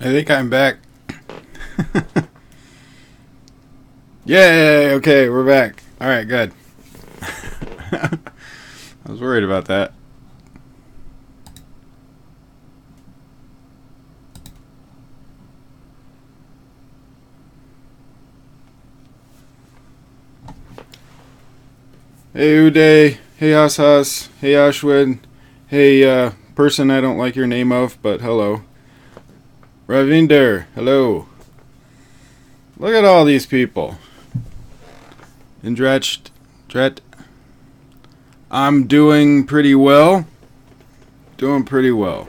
I think I'm back. Yay! Okay, we're back. Alright, good. I was worried about that. Hey Uday, hey Ashas, hey Ashwin, hey person I don't like your name of, but hello. Ravinder, hello. Look at all these people. Indratch, I'm doing pretty well. Doing pretty well.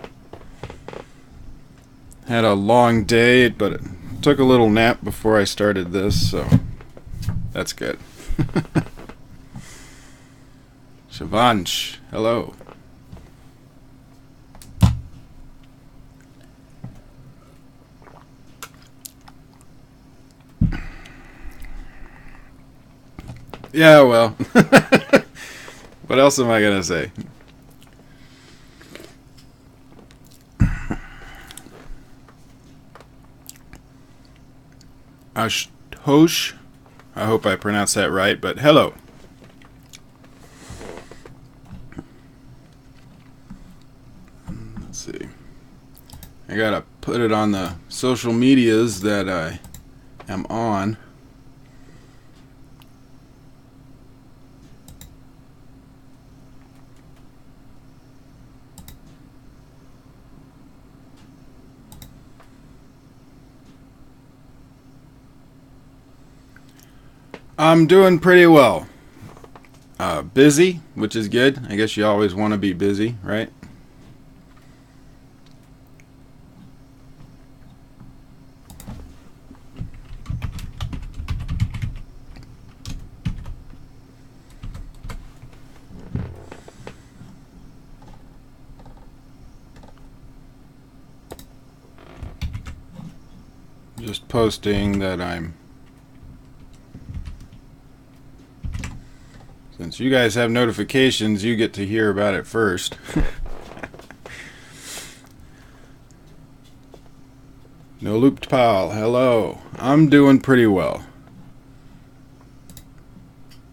Had a long day, but it took a little nap before I started this, so that's good. Shivansh, hello. Yeah, well. What else am I gonna say? Ashtosh, I hope I pronounced that right, but hello. Let's see. I gotta put it on the social medias that I am on. I'm doing pretty well. Busy, which is good. I guess you always want to be busy, right? Just posting that I'm... Since you guys have notifications, you get to hear about it first. No Looped Pal, hello. I'm doing pretty well.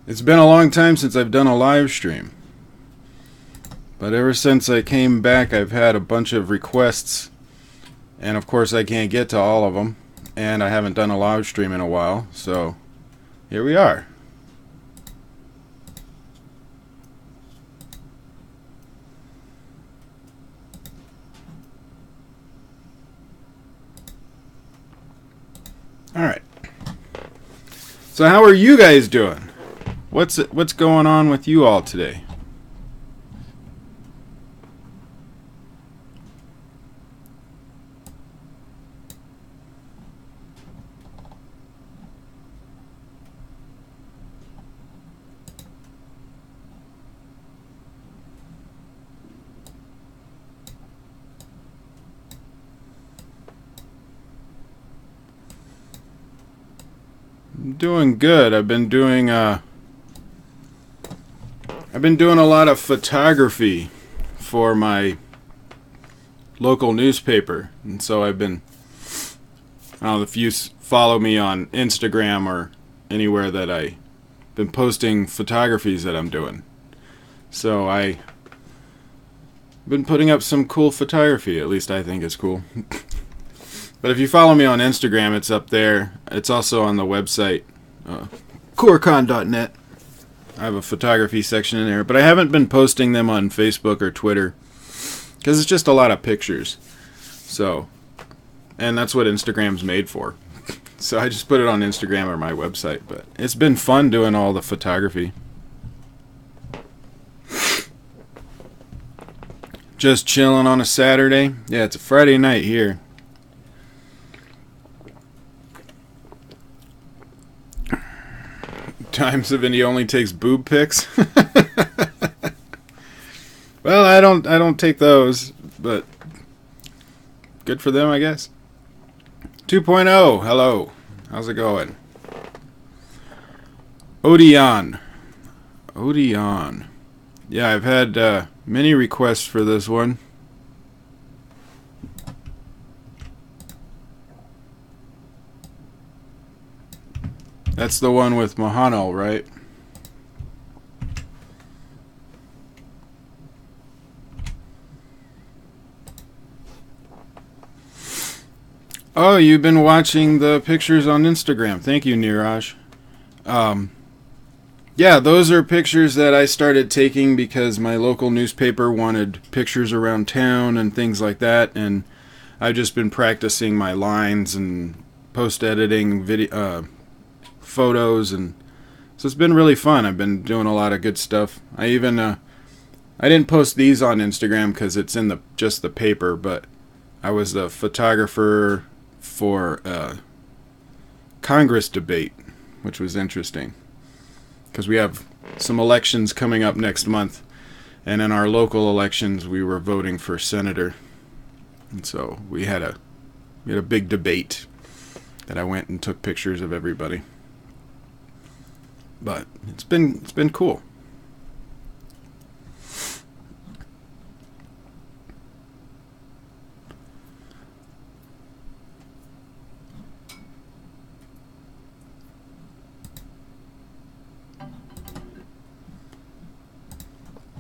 It's been a long time since I've done a live stream. But ever since I came back, I've had a bunch of requests. And of course I can't get to all of them. And I haven't done a live stream in a while. So, here we are. Alright. So how are you guys doing? What's going on with you all today? Doing good. I've been doing a lot of photography for my local newspaper, and so I've been, I don't know if you follow me on Instagram or anywhere that I've been posting photographies that I'm doing. So I've been putting up some cool photography, at least I think it's cool. But if you follow me on Instagram, it's up there. It's also on the website, Koricon.net. I have a photography section in there, but I haven't been posting them on Facebook or Twitter because it's just a lot of pictures. So, and that's what Instagram's made for. So I just put it on Instagram or my website, but it's been fun doing all the photography. Just chilling on a Saturday. Yeah, it's a Friday night here. Times of India only takes boob pics. Well, I don't take those, but good for them, I guess. 2.0, hello. How's it going? Odiyan. Yeah, I've had many requests for this one. That's the one with Mohanlal, right? Oh, you've been watching the pictures on Instagram. Thank you, Niraj. Yeah, those are pictures that I started taking because my local newspaper wanted pictures around town and things like that, and I've just been practicing my lines and post-editing video, photos, and so it's been really fun. I've been doing a lot of good stuff. I even I didn't post these on Instagram because it's in just the paper, but I was the photographer for Congress debate, which was interesting because we have some elections coming up next month, and in our local elections we were voting for senator, and so we had a big debate that I went and took pictures of everybody. But it's been cool.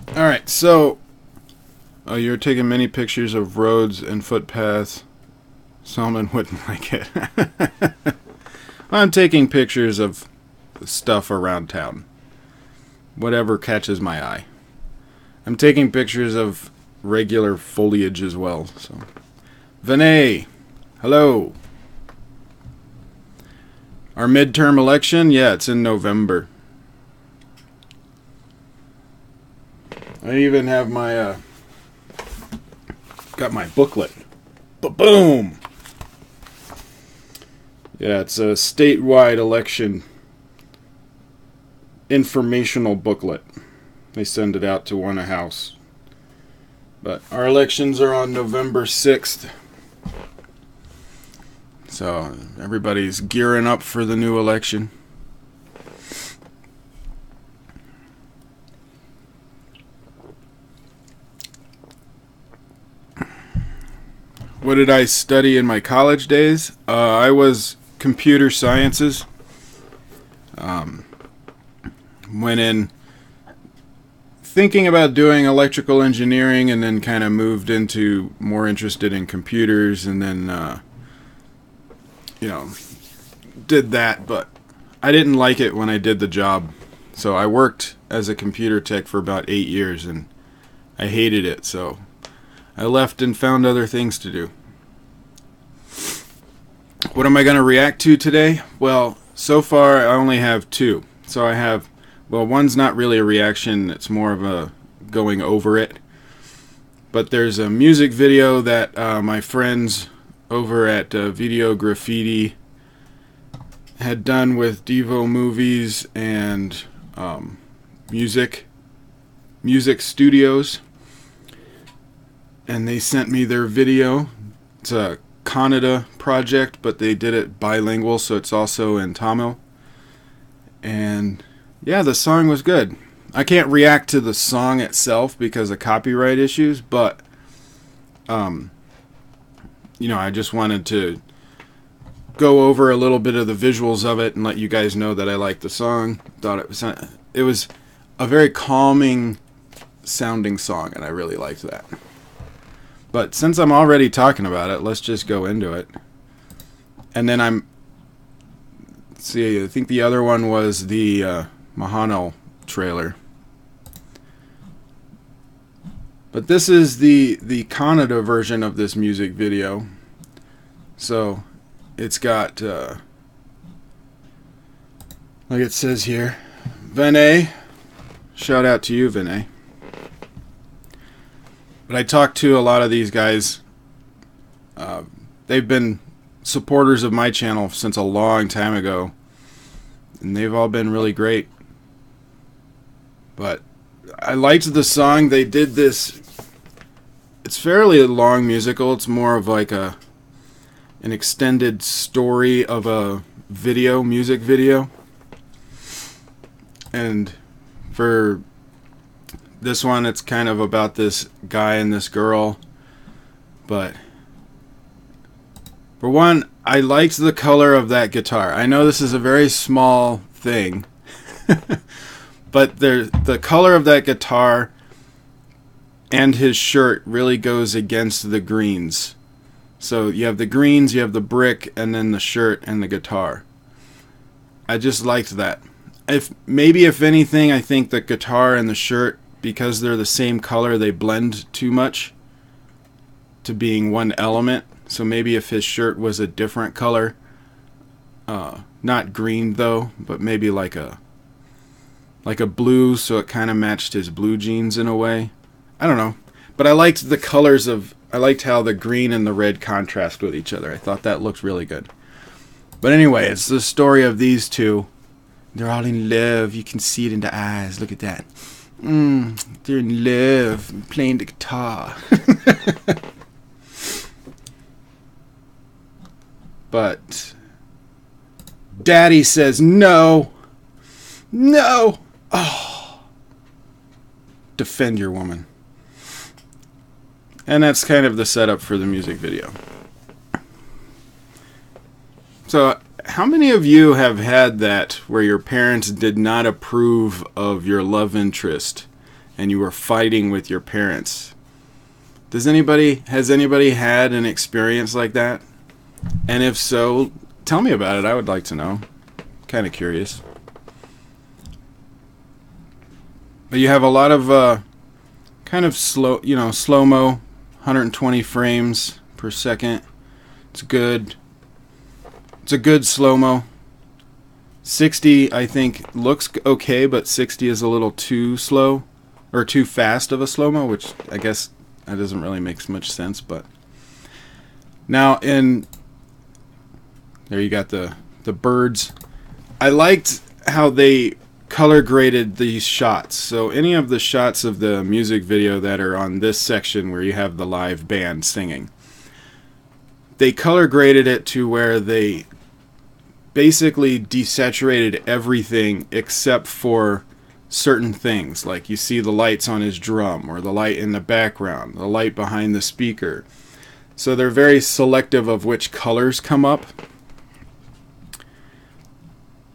Alright, so you're taking many pictures of roads and footpaths. Salman wouldn't like it. I'm taking pictures of stuff around town. Whatever catches my eye. I'm taking pictures of regular foliage as well. So, Vinay, hello. Our midterm election? Yeah, it's in November. I even have my got my booklet. Ba-boom! Yeah, it's a statewide election informational booklet. They send it out to one a house. But our elections are on November 6th. So everybody's gearing up for the new election. What did I study in my college days? I was computer sciences. Went in thinking about doing electrical engineering, and then kind of moved into more interested in computers, and then did that, but I didn't like it when I did the job. So I worked as a computer tech for about 8 years, and I hated it, so I left and found other things to do. What am I going to react to today? Well, so far I only have two. So I have, one's not really a reaction, it's more of a going over it. But there's a music video that my friends over at Vdograffiti had done with Devo Movies and Musix Studios. And they sent me their video. It's a Kannada Project, but they did it bilingual, so it's also in Tamil. And yeah, the song was good. I can't react to the song itself because of copyright issues, but I just wanted to go over a little bit of the visuals of it and let you guys know that I liked the song. Thought it was a very calming sounding song, and I really liked that. But since I'm already talking about it, let's just go into it. And then I think the other one was the Mohanlal trailer. But this is the Kannada version of this music video. So it's got, like it says here, Vinay. Shout out to you, Vinay. But I talked to a lot of these guys. They've been supporters of my channel since a long time ago, and they've all been really great. But I liked the song. They did this. It's fairly a long musical. It's more of like an extended story of a music video. And for this one, it's kind of about this guy and this girl, but For one, I liked the color of that guitar. I know this is a very small thing, but the color of that guitar and his shirt really goes against the greens. So you have the greens, you have the brick, and then the shirt and the guitar. I just liked that. If anything, I think the guitar and the shirt, because they're the same color, they blend too much to being one element. So maybe if his shirt was a different color, not green though, but maybe like a blue, so it kind of matched his blue jeans in a way. I don't know, but I liked the colors I liked how the green and the red contrast with each other. I thought that looked really good. But anyway, it's the story of these two. They're all in love. You can see it in the eyes. Look at that. They're in love, playing the guitar. But Daddy says no. No. Oh. Defend your woman. And that's kind of the setup for the music video. So, how many of you have had that where your parents did not approve of your love interest and you were fighting with your parents? Has anybody had an experience like that? And if so, tell me about it. I would like to know. Kind of curious. But you have a lot of kind of slow-mo, 120 frames per second. It's good. It's a good slow-mo. 60, I think, looks okay, but 60 is a little too slow, or too fast of a slow-mo, which I guess that doesn't really make much sense, but... Now, there you got the birds. I liked how they color graded these shots. So any of the shots of the music video that are on this section where you have the live band singing, they color graded it to where they basically desaturated everything except for certain things. Like you see the lights on his drum, or the light in the background, the light behind the speaker. So they're very selective of which colors come up.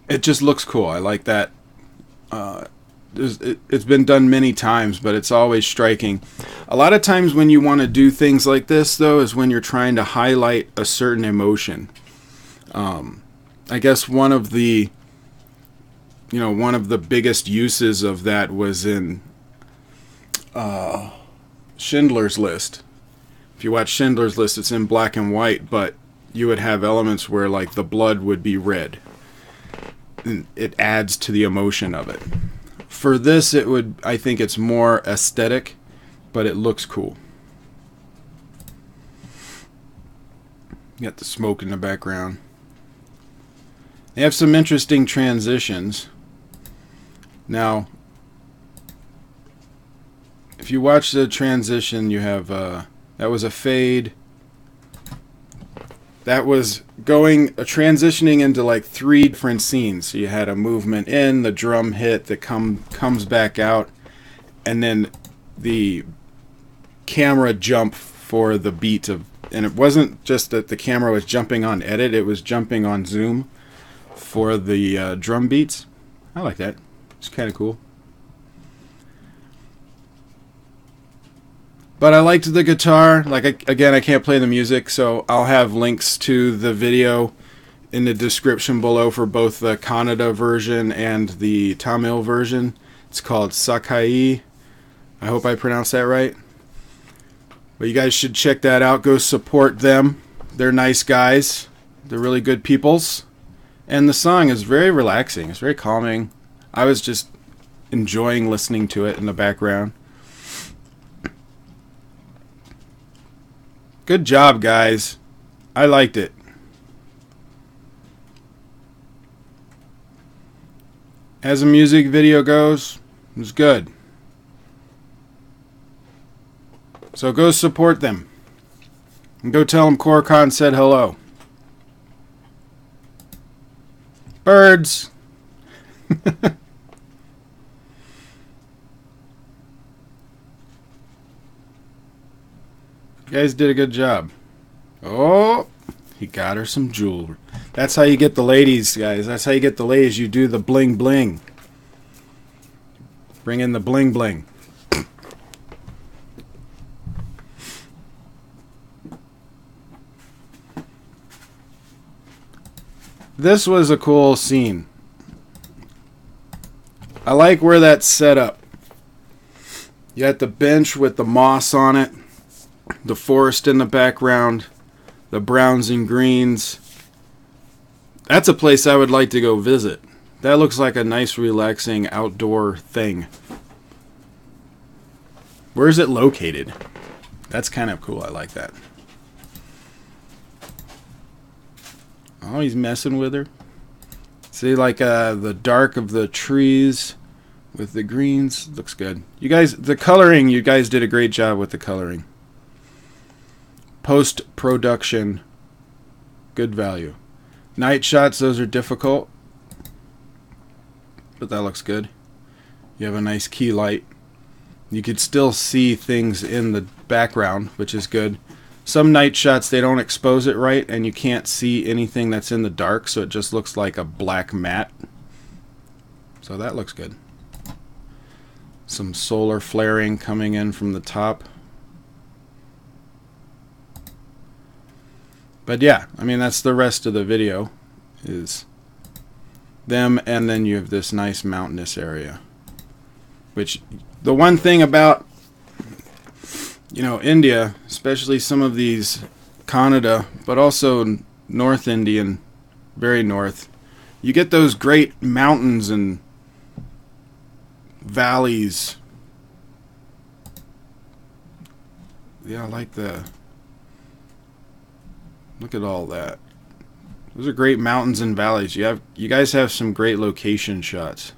It just looks cool. I like that. It's been done many times, but it's always striking. A lot of times when you want to do things like this, though, is when you're trying to highlight a certain emotion. I guess one of the biggest uses of that was in Schindler's List. If you watch Schindler's List, it's in black and white, but you would have elements where like the blood would be red. And it adds to the emotion of it. For this, I think it's more aesthetic, but it looks cool. You got the smoke in the background. They have some interesting transitions. Now, if you watch the transition, you have that was a fade. That was transitioning into like 3 different scenes. So you had a movement in, the drum hit that comes back out, and then the camera jump for the beat of, and it wasn't just that the camera was jumping on edit, it was jumping on zoom for the drum beats. I like that. It's kind of cool. But I liked the guitar. Again, I can't play the music, so I'll have links to the video in the description below for both the Kannada version and the Tamil version. It's called Sakiye. I hope I pronounced that right. But you guys should check that out. Go support them. They're nice guys. They're really good peoples. And the song is very relaxing. It's very calming. I was just enjoying listening to it in the background. Good job, guys. I liked it. As a music video goes, it was good. So go support them. And go tell them Koricon said hello. Birds. You guys did a good job. Oh, He got her some jewelry. That's how you get the ladies, guys. That's how you get the ladies. You do the bling bling. Bring in the bling bling. This was a cool scene. I like where that's set up. You got the bench with the moss on it, the forest in the background, the browns and greens. That's a place I would like to go visit. That looks like a nice, relaxing outdoor thing. Where is it located? That's kind of cool. I like that. Oh, he's messing with her. See, like the dark of the trees with the greens. Looks good. You guys, the coloring, you guys did a great job with the coloring. Post-production, good value. Night shots, those are difficult. But that looks good. You have a nice key light. You could still see things in the background, which is good. Some night shots, they don't expose it right, and you can't see anything that's in the dark, so it just looks like a black mat. So that looks good. Some solar flaring coming in from the top. But yeah, I mean, that's the rest of the video, is them, and then you have this nice mountainous area. Which, the one thing about, you know, India, especially some of these Kannada, but also North Indian, very north, you get those great mountains and valleys. Yeah, I like the... Look at all that. Those are great mountains and valleys. You guys have some great location shots.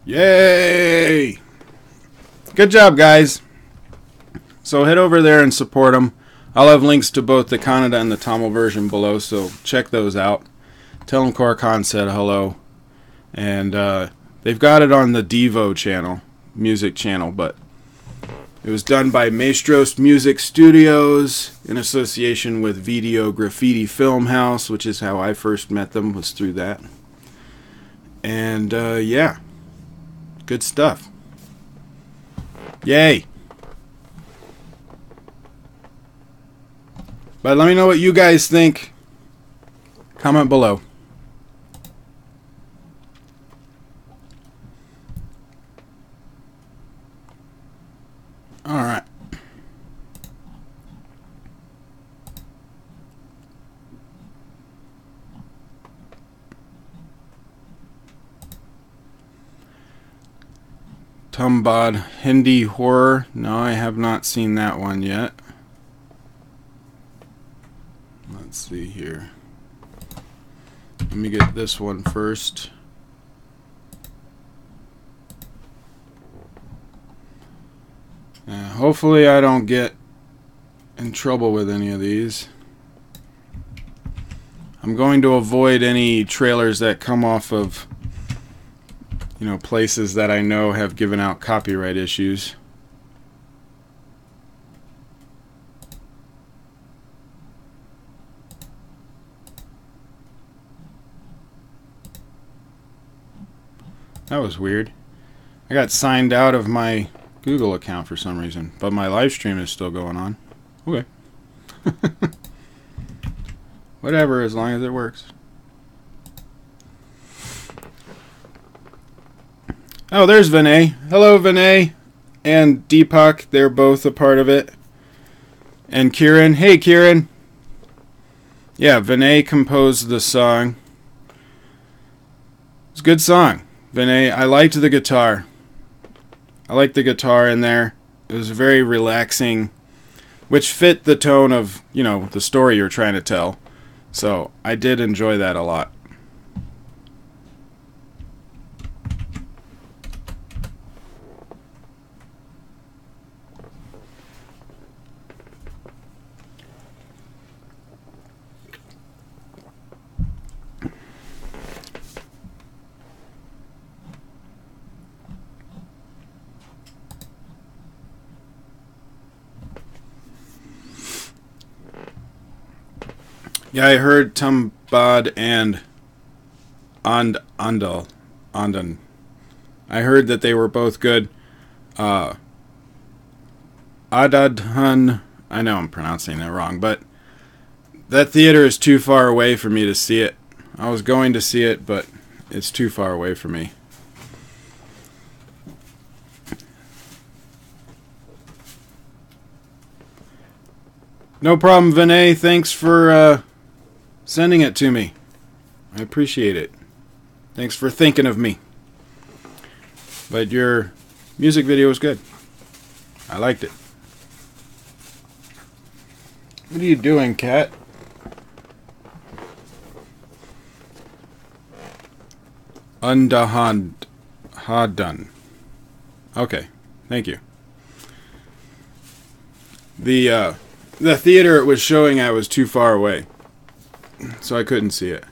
Yay! Good job, guys. So head over there and support them. I'll have links to both the Kannada and the Tamil version below, so check those out. Tell them Koricon said hello. And they've got it on the Devo channel, music channel, but it was done by Maestros Musix Studios in association with Vdograffiti Film House, which is how I first met them, was through that. And yeah, good stuff. Yay! But let me know what you guys think. Comment below. Alright. Tumbad Hindi horror. No, I have not seen that one yet. Let's see here. Let me get this one first. Hopefully I don't get in trouble with any of these. I'm going to avoid any trailers that come off of, you know, places that I know have given out copyright issues. That was weird. I got signed out of my Google account for some reason, but my live stream is still going on. Okay. Whatever, as long as it works. Oh, there's Vinay. Hello, Vinay. And Deepak, they're both a part of it. And Kieran. Hey, Kieran. Yeah, Vinay composed the song. It's a good song. Vinay, I liked the guitar. I liked the guitar in there. It was very relaxing, which fit the tone of, you know, the story you're trying to tell. So I did enjoy that a lot. Yeah, I heard Tumbad and Andan. I heard that they were both good. Adadhan, I know I'm pronouncing that wrong, but that theater is too far away for me to see it. I was going to see it, but it's too far away for me. No problem, Vinay. Thanks for sending it to me. I appreciate it. Thanks for thinking of me. But your music video was good. I liked it. What are you doing, cat? Undahan Hadan. Okay, thank you. The theater it was showing at was too far away, so I couldn't see it.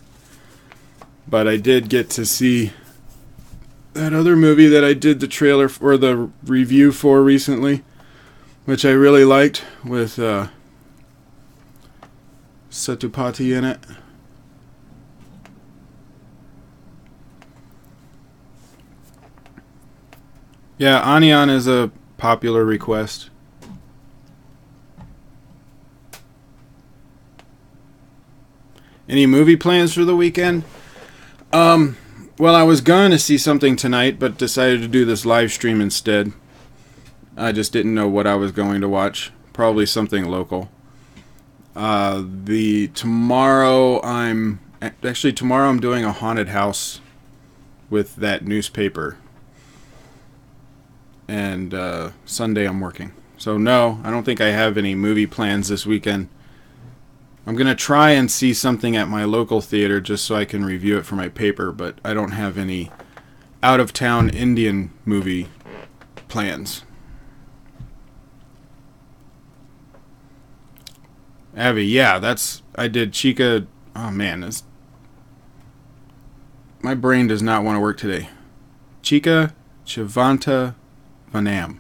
But I did get to see that other movie that I did the trailer or the review for recently, which I really liked, with Setupati in it. Yeah, Aniyan is a popular request. Any movie plans for the weekend? Well, I was going to see something tonight, but decided to do this live stream instead. I just didn't know what I was going to watch. Probably something local. Tomorrow I'm doing a haunted house with that newspaper. And Sunday I'm working. So no, I don't think I have any movie plans this weekend. I'm going to try and see something at my local theater just so I can review it for my paper, but I don't have any out-of-town Indian movie plans. Abby, yeah, I did Chica. Oh man, my brain does not want to work today. Chica Chivanta Vanam.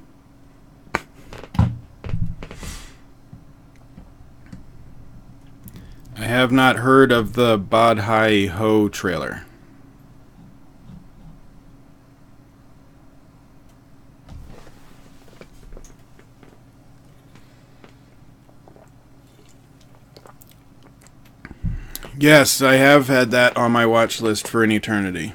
I have not heard of the Badhaai Ho trailer. Yes, I have had that on my watch list for an eternity.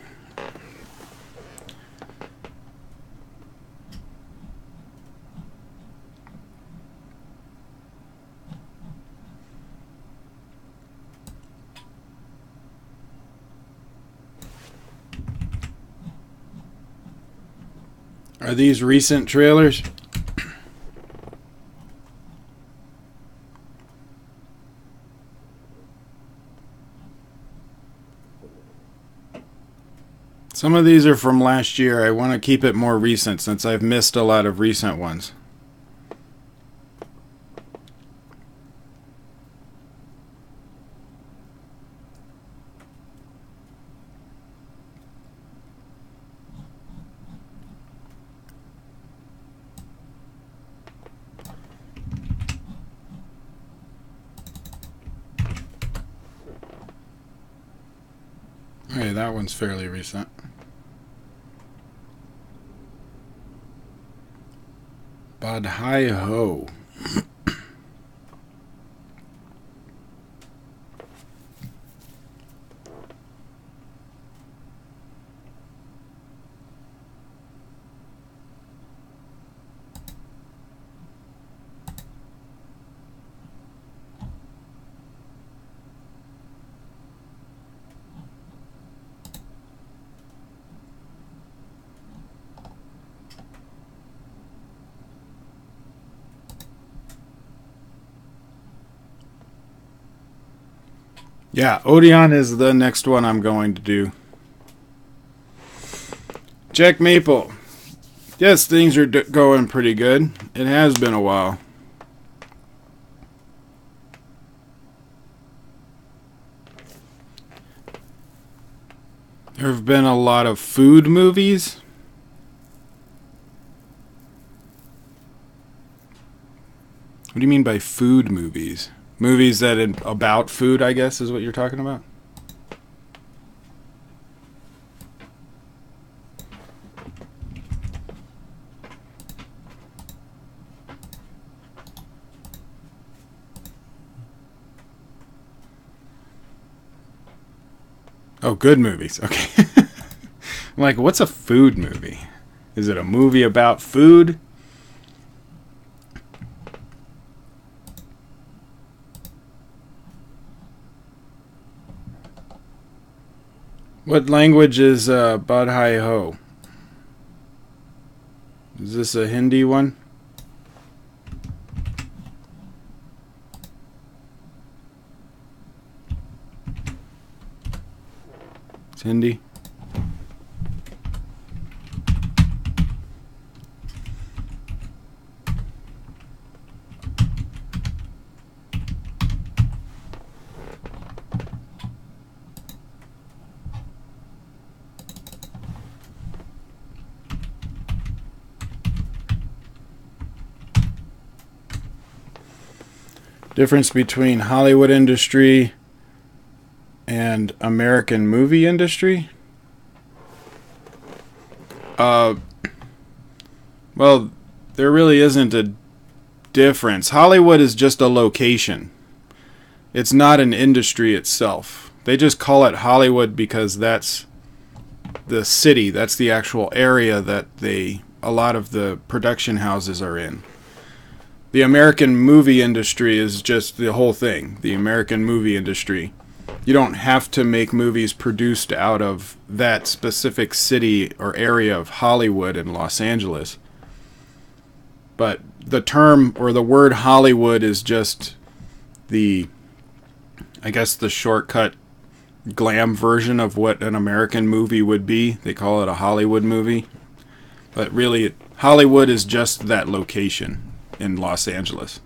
Are these recent trailers? Some of these are from last year. I want to keep it more recent since I've missed a lot of recent ones. Okay, that one's fairly recent. Badhaai Ho. Yeah, Odiyan is the next one I'm going to do. Jack Maple. Yes, things are going pretty good. It has been a while. There have been a lot of food movies. What do you mean by food movies? Movies that about food, I guess, is what you're talking about. Oh, good movies. Okay. I'm like, what's a food movie? Is it a movie about food? What language is Badhaai Ho? Is this a Hindi one? It's Hindi. Difference between Hollywood industry and American movie industry? Well, there really isn't a difference. Hollywood is just a location. It's not an industry itself. They just call it Hollywood because that's the city, that's the actual area that a lot of the production houses are in. The American movie industry is just the whole thing. The American movie industry. You don't have to make movies produced out of that specific city or area of Hollywood and Los Angeles. But the term or the word Hollywood is just the, I guess, the shortcut glam version of what an American movie would be. They call it a Hollywood movie. But really, Hollywood is just that location in Los Angeles.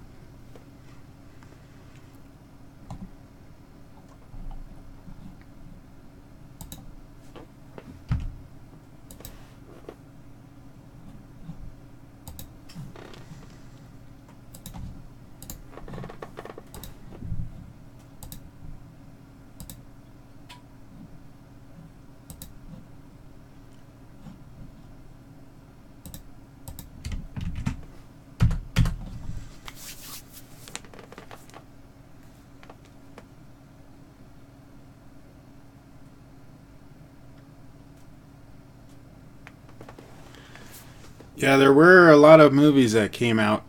Yeah, there were a lot of movies that came out.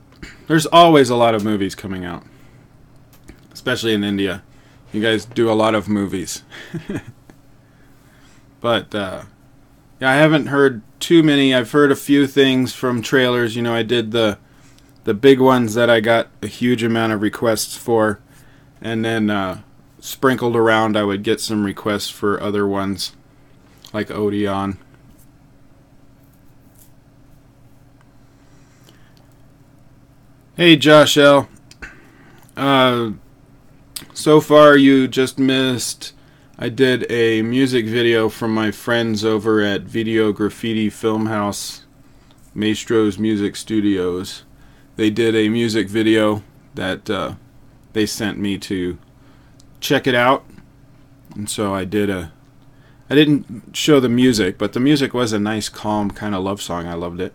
There's always a lot of movies coming out, especially in India. You guys do a lot of movies. But, yeah, I haven't heard too many. I've heard a few things from trailers. You know, I did the big ones that I got a huge amount of requests for. And then sprinkled around, I would get some requests for other ones, like Odiyan. Hey, Josh L. So far you just missed, I did a music video from my friends over at Vdograffiti Film House, Maestros Musix Studios. They did a music video that they sent me to check it out. And so I didn't show the music, but the music was a nice, calm kind of love song. I loved it.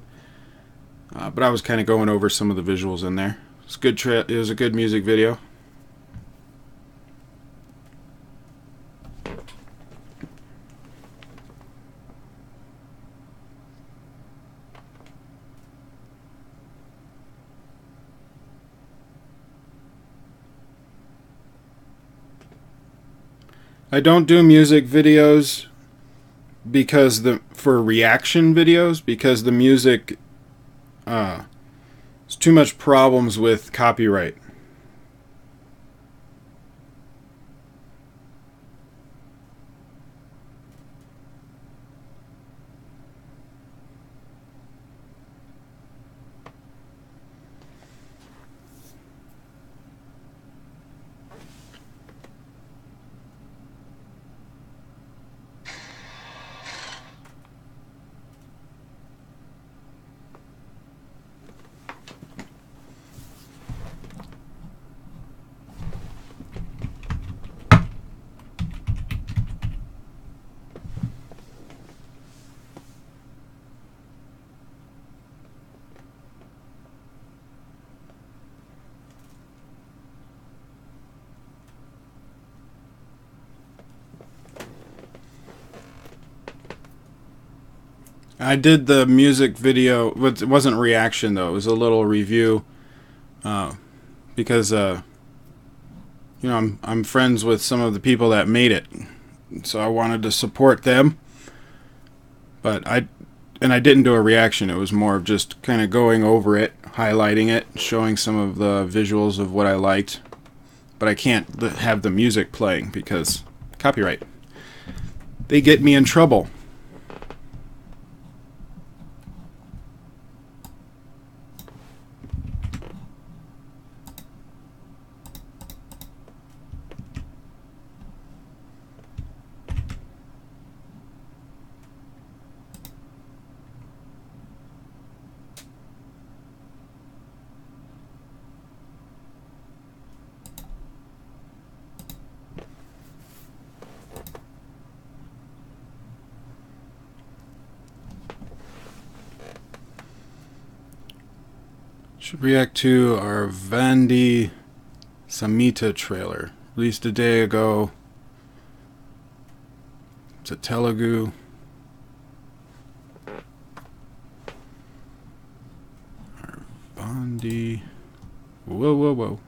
But I was kind of going over some of the visuals in there. It's good. It was a good music video. I don't do music videos because for reaction videos because the music there's too much problems with copyright. I did the music video. It wasn't reaction though. It was a little review, because I'm friends with some of the people that made it, so I wanted to support them. But I didn't do a reaction. It was more of just kind of going over it, highlighting it, showing some of the visuals of what I liked. But I can't have the music playing because copyright. They get me in trouble. Should react to our Vandi Samita trailer, released a day ago. It's a Telugu. Our Vandi. Whoa, whoa, whoa.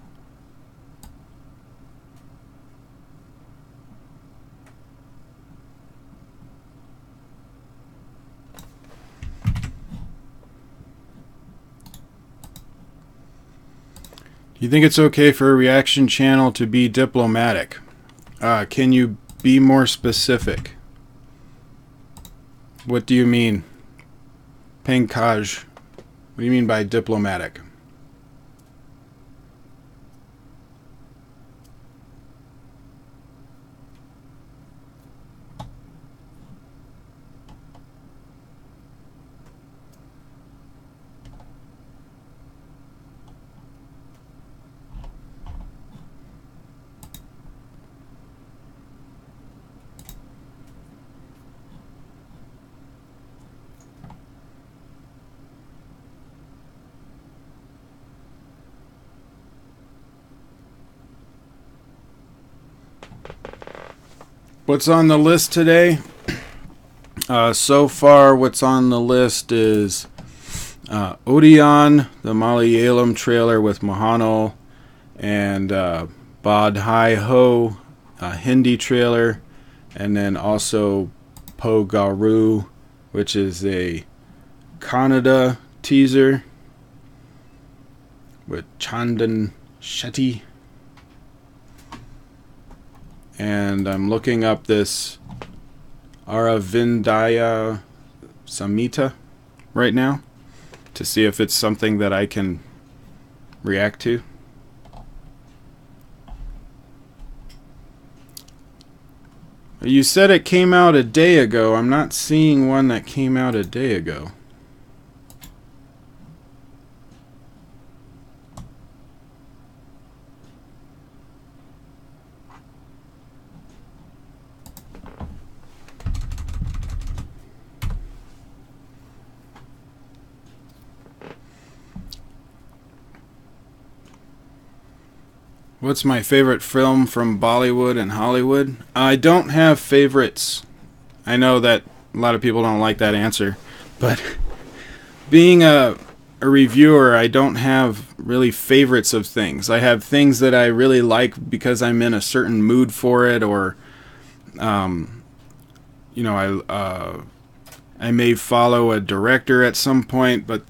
Do you think it's okay for a reaction channel to be diplomatic? Can you be more specific? What do you mean? Pankaj, what do you mean by diplomatic? What's on the list today? So far, what's on the list is Odiyan, the Malayalam trailer with Mohanlal, and Badhaai, a Hindi trailer, and then also POGARU, which is a Kannada teaser with Chandan Shetty. And I'm looking up this Aravindaya Samita right now to see if it's something that I can react to. You said it came out a day ago. I'm not seeing one that came out a day ago. What's my favorite film from Bollywood and Hollywood? I don't have favorites. I know that a lot of people don't like that answer, but being a reviewer, I don't have really favorites of things. I have things that I really like because I'm in a certain mood for it, or I may follow a director at some point, but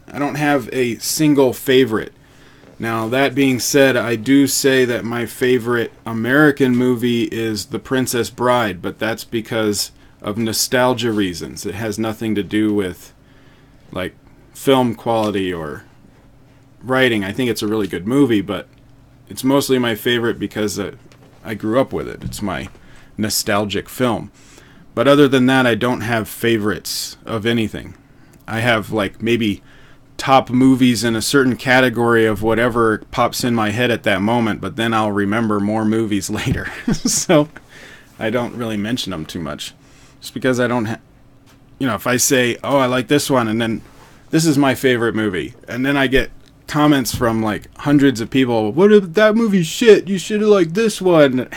I don't have a single favorite. Now, that being said, I do say that my favorite American movie is The Princess Bride, but that's because of nostalgia reasons. It has nothing to do with, like, film quality or writing. I think it's a really good movie, but it's mostly my favorite because I grew up with it. It's my nostalgic film. But other than that, I don't have favorites of anything. I have, like, maybe top movies in a certain category of whatever pops in my head at that moment, but then I'll remember more movies later. So I don't really mention them too much. Just because I don't if I say, oh, I like this one, and then this is my favorite movie, and then I get comments from like hundreds of people, what if that movie's shit, you should have liked this one. And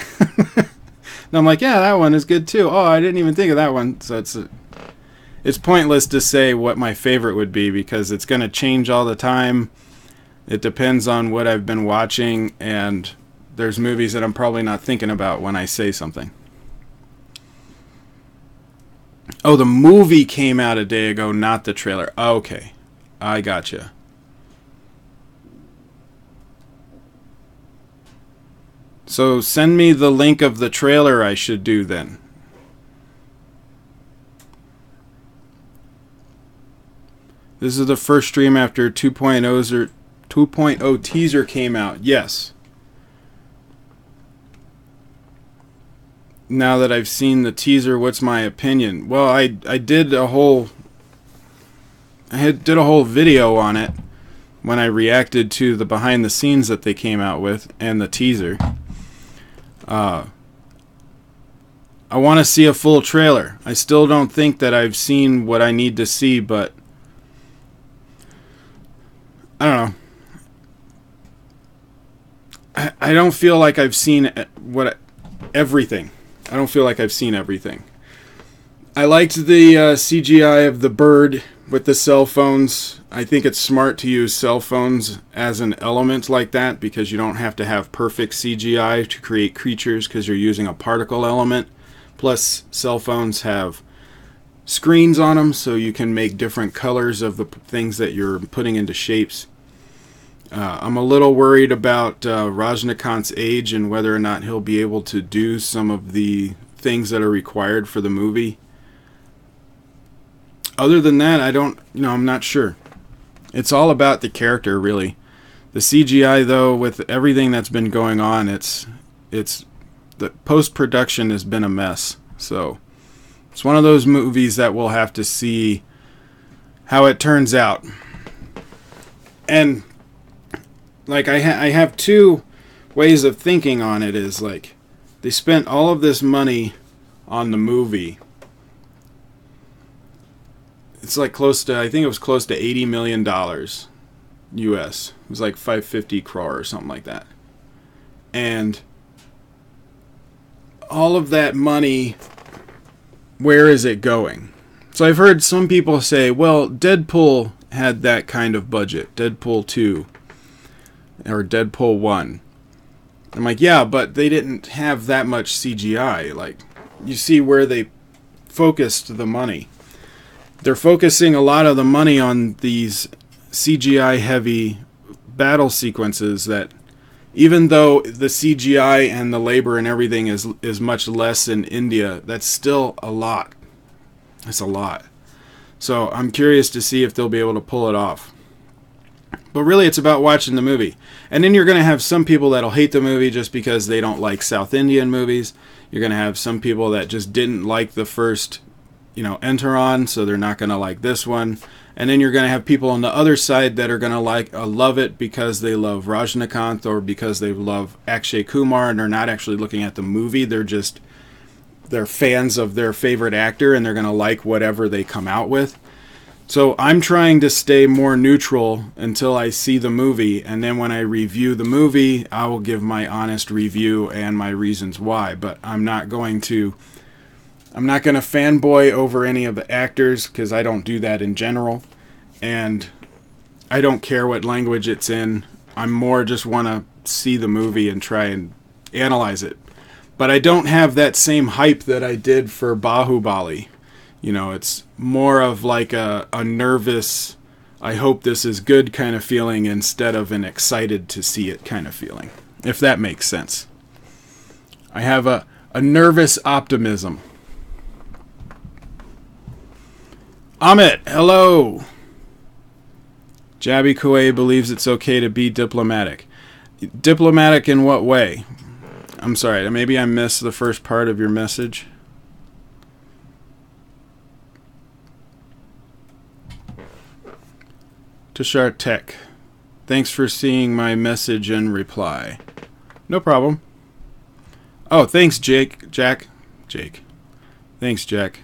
I'm like, yeah, that one is good too. Oh, I didn't even think of that one. So it's pointless to say what my favorite would be because it's going to change all the time. It depends on what I've been watching, and there's movies that I'm probably not thinking about when I say something. Oh, the movie came out a day ago, not the trailer. Okay, I gotcha. So send me the link of the trailer I should do then. This is the first stream after 2.0 teaser came out. Yes. Now that I've seen the teaser, what's my opinion? Well, I did a whole video on it when I reacted to the behind the scenes that they came out with and the teaser. I want to see a full trailer. I still don't think that I've seen what I need to see, but I don't know. I don't feel like I've seen everything. I don't feel like I've seen everything. I liked the CGI of the bird with the cell phones. I think it's smart to use cell phones as an element like that because you don't have to have perfect CGI to create creatures because you're using a particle element. Plus, cell phones have screens on them so you can make different colors of the things that you're putting into shapes. I'm a little worried about Rajnikant's age and whether or not he'll be able to do some of the things that are required for the movie. Other than that, I'm not sure. It's all about the character, really. The CGI, though, with everything that's been going on, the post-production has been a mess. So it's one of those movies that we'll have to see how it turns out. And like I have two ways of thinking on it. Is like they spent all of this money on the movie. It's like I think it was close to $80 million US. It was like 550 crore or something like that. And all of that money, where is it going? So I've heard some people say, well, Deadpool had that kind of budget. Deadpool 2 or Deadpool 1. I'm like, yeah, but they didn't have that much CGI. Like, you see where they focused the money. They're focusing a lot of the money on these CGI-heavy battle sequences that, even though the CGI and the labor and everything is much less in India, that's still a lot. It's a lot. So I'm curious to see if they'll be able to pull it off. But really, it's about watching the movie. And then you're going to have some people that'll hate the movie just because they don't like South Indian movies. You're going to have some people that just didn't like the first, Enter-On, so they're not going to like this one. And then you're going to have people on the other side that are going to love it because they love Rajnikant or because they love Akshay Kumar and they're not actually looking at the movie. They're fans of their favorite actor and they're going to like whatever they come out with. So I'm trying to stay more neutral until I see the movie, and then when I review the movie, I will give my honest review and my reasons why. But I'm not going to fanboy over any of the actors because I don't do that in general, and I don't care what language it's in. I'm more just want to see the movie and try and analyze it. But I don't have that same hype that I did for Bahubali. It's more of like a nervous, I hope this is good kind of feeling instead of an excited to see it kind of feeling, if that makes sense. I have a nervous optimism. Amit, hello! Jabi Koué believes it's okay to be diplomatic. Diplomatic in what way? I'm sorry, maybe I missed the first part of your message. Tushar Tech, thanks for seeing my message and reply. No problem. Oh, thanks, Jake. Thanks, Jack.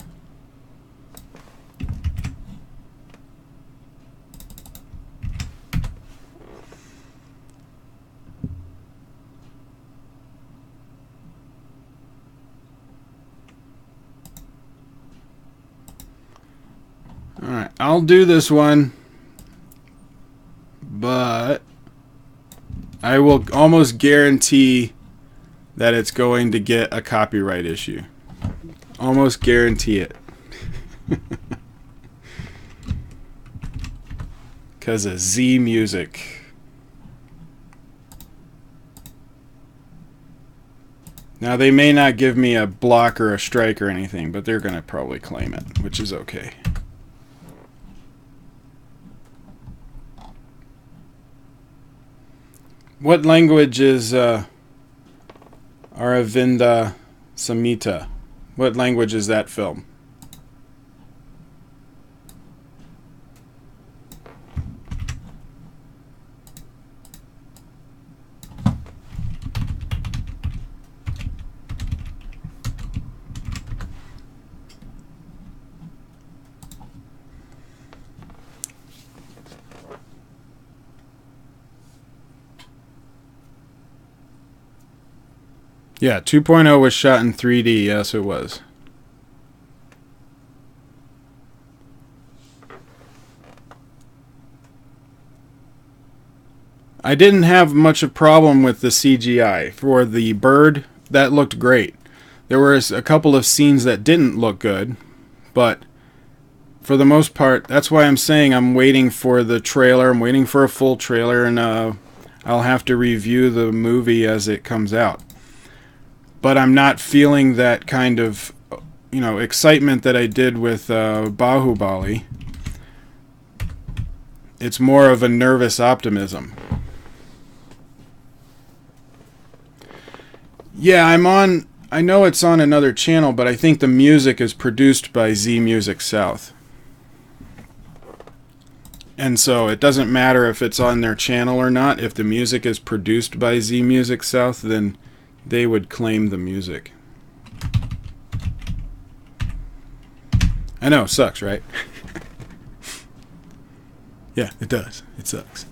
I'll do this one, but I will almost guarantee that it's going to get a copyright issue. Almost guarantee it. Because of Z Music. Now, they may not give me a block or a strike or anything, but they're going to probably claim it, which is okay. What language is Aravinda Samhita? What language is that film? Yeah, 2.0 was shot in 3D. Yes, it was. I didn't have much of a problem with the CGI. For the bird, that looked great. There were a couple of scenes that didn't look good, but for the most part, that's why I'm saying I'm waiting for the trailer. I'm waiting for a full trailer, and I'll have to review the movie as it comes out. But I'm not feeling that kind of, excitement that I did with Bahubali. It's more of a nervous optimism. Yeah, I know it's on another channel, but I think the music is produced by Z Music South. And so it doesn't matter if it's on their channel or not. If the music is produced by Z Music South, then they would claim the music. I know, sucks, right? Yeah, it does. It sucks.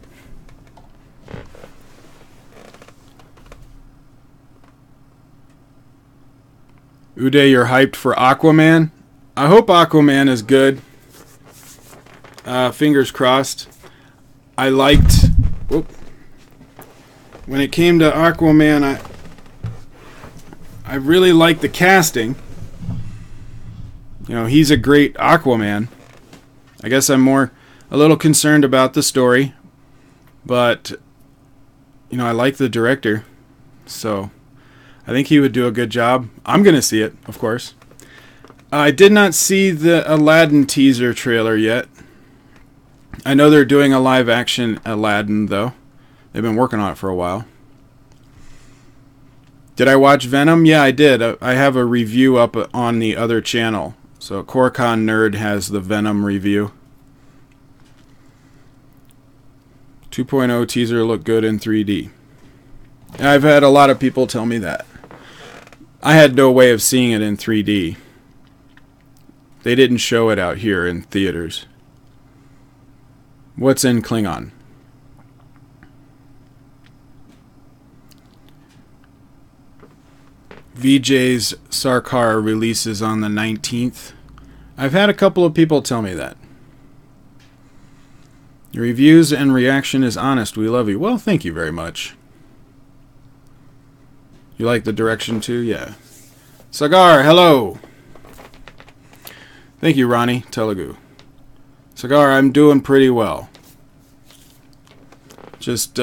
Uday, you're hyped for Aquaman? I hope Aquaman is good. Fingers crossed. I liked... Whoop. When it came to Aquaman, I really like the casting. He's a great Aquaman. I guess I'm a little concerned about the story. But, I like the director. So, I think he would do a good job. I'm going to see it, of course. I did not see the Aladdin teaser trailer yet. I know they're doing a live-action Aladdin, though. They've been working on it for a while. Did I watch Venom? Yeah, I did. I have a review up on the other channel. So Koricon Nerd has the Venom review. 2.0 teaser looked good in 3D. I've had a lot of people tell me that. I had no way of seeing it in 3D. They didn't show it out here in theaters. What's in Klingon? VJ's Sarkar releases on the 19th. I've had a couple of people tell me that. Your reviews and reaction is honest. We love you. Well, thank you very much. You like the direction too? Yeah. Sagar, hello. Thank you, Ronnie Telugu. Sagar, I'm doing pretty well. Just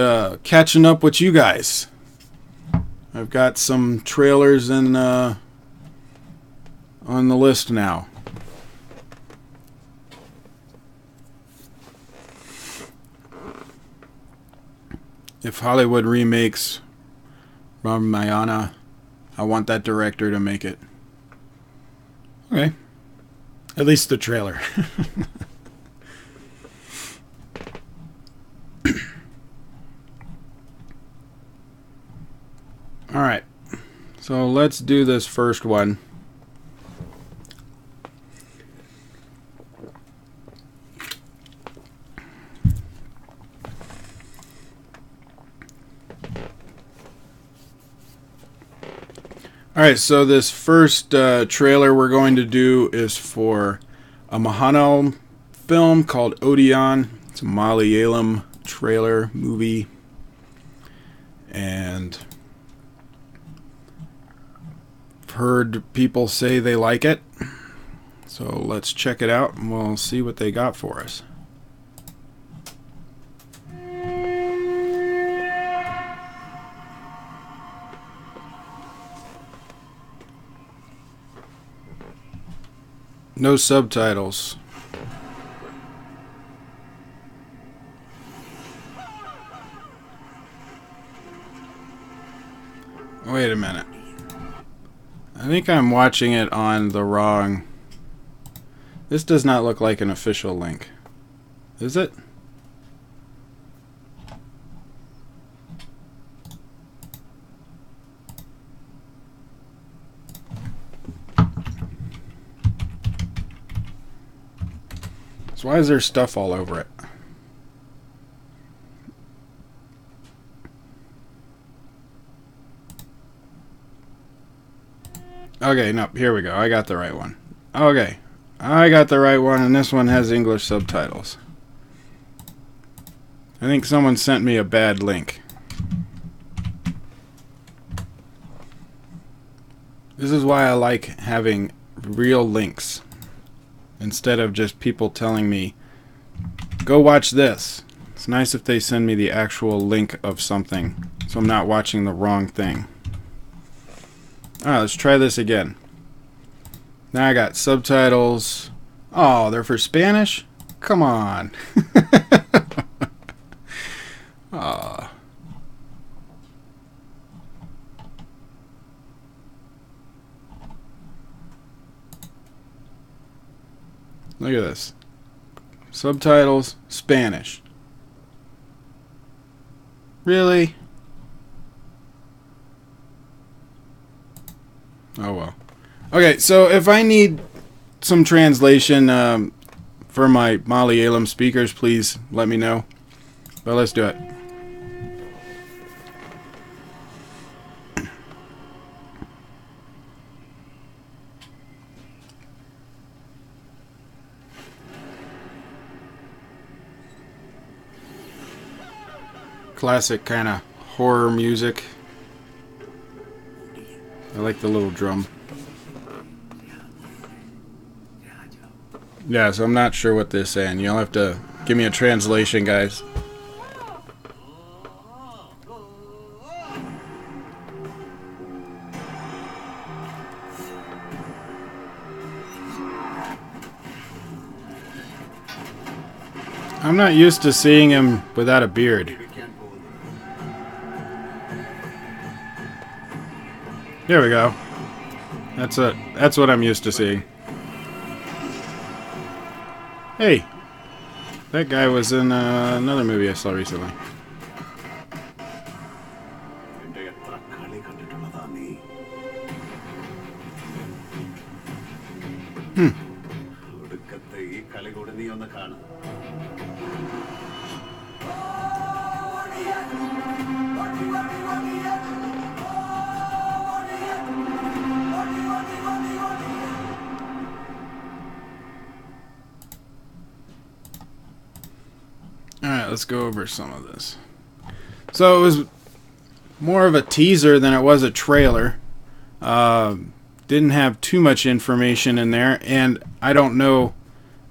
catching up with you guys. I've got some trailers on the list now. If Hollywood remakes Ramayana, I want that director to make it. Okay. At least the trailer. Alright. So let's do this first one. Alright, so this first trailer we're going to do is for a Mohanlal film called Odiyan. It's a Malayalam trailer movie. And I've heard people say they like it. So let's check it out and we'll see what they got for us. No subtitles. Wait a minute. I think I'm watching it on the wrong... This does not look like an official link. Is it? So why is there stuff all over it? Okay, no, here we go. I got the right one. Okay. I got the right one, and this one has English subtitles. I think someone sent me a bad link. This is why I like having real links instead of just people telling me, go watch this. It's nice if they send me the actual link of something so I'm not watching the wrong thing. Alright, let's try this again. Now I got subtitles. Oh, they're for Spanish? Come on. Oh. Look at this. Subtitles, Spanish. Really? Oh well. Okay, so if I need some translation for my Malayalam speakers, please let me know. But let's do it. Classic kind of horror music. I like the little drum. Yeah, so I'm not sure what they're saying. You'll have to give me a translation, guys. I'm not used to seeing him without a beard. There we go. That's what I'm used to seeing. Hey, that guy was in another movie I saw recently. Alright, let's go over some of this. So it was more of a teaser than it was a trailer. Didn't have too much information in there, and I don't know.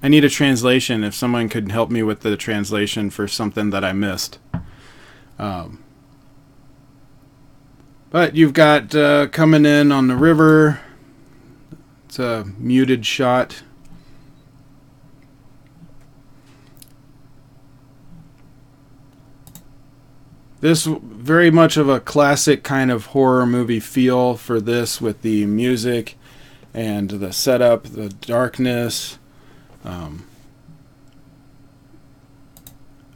I need a translation if someone could help me with the translation for something that I missed. But you've got coming in on the river. It's a muted shot. This very much of a classic kind of horror movie feel for this, with the music and the setup, the darkness. I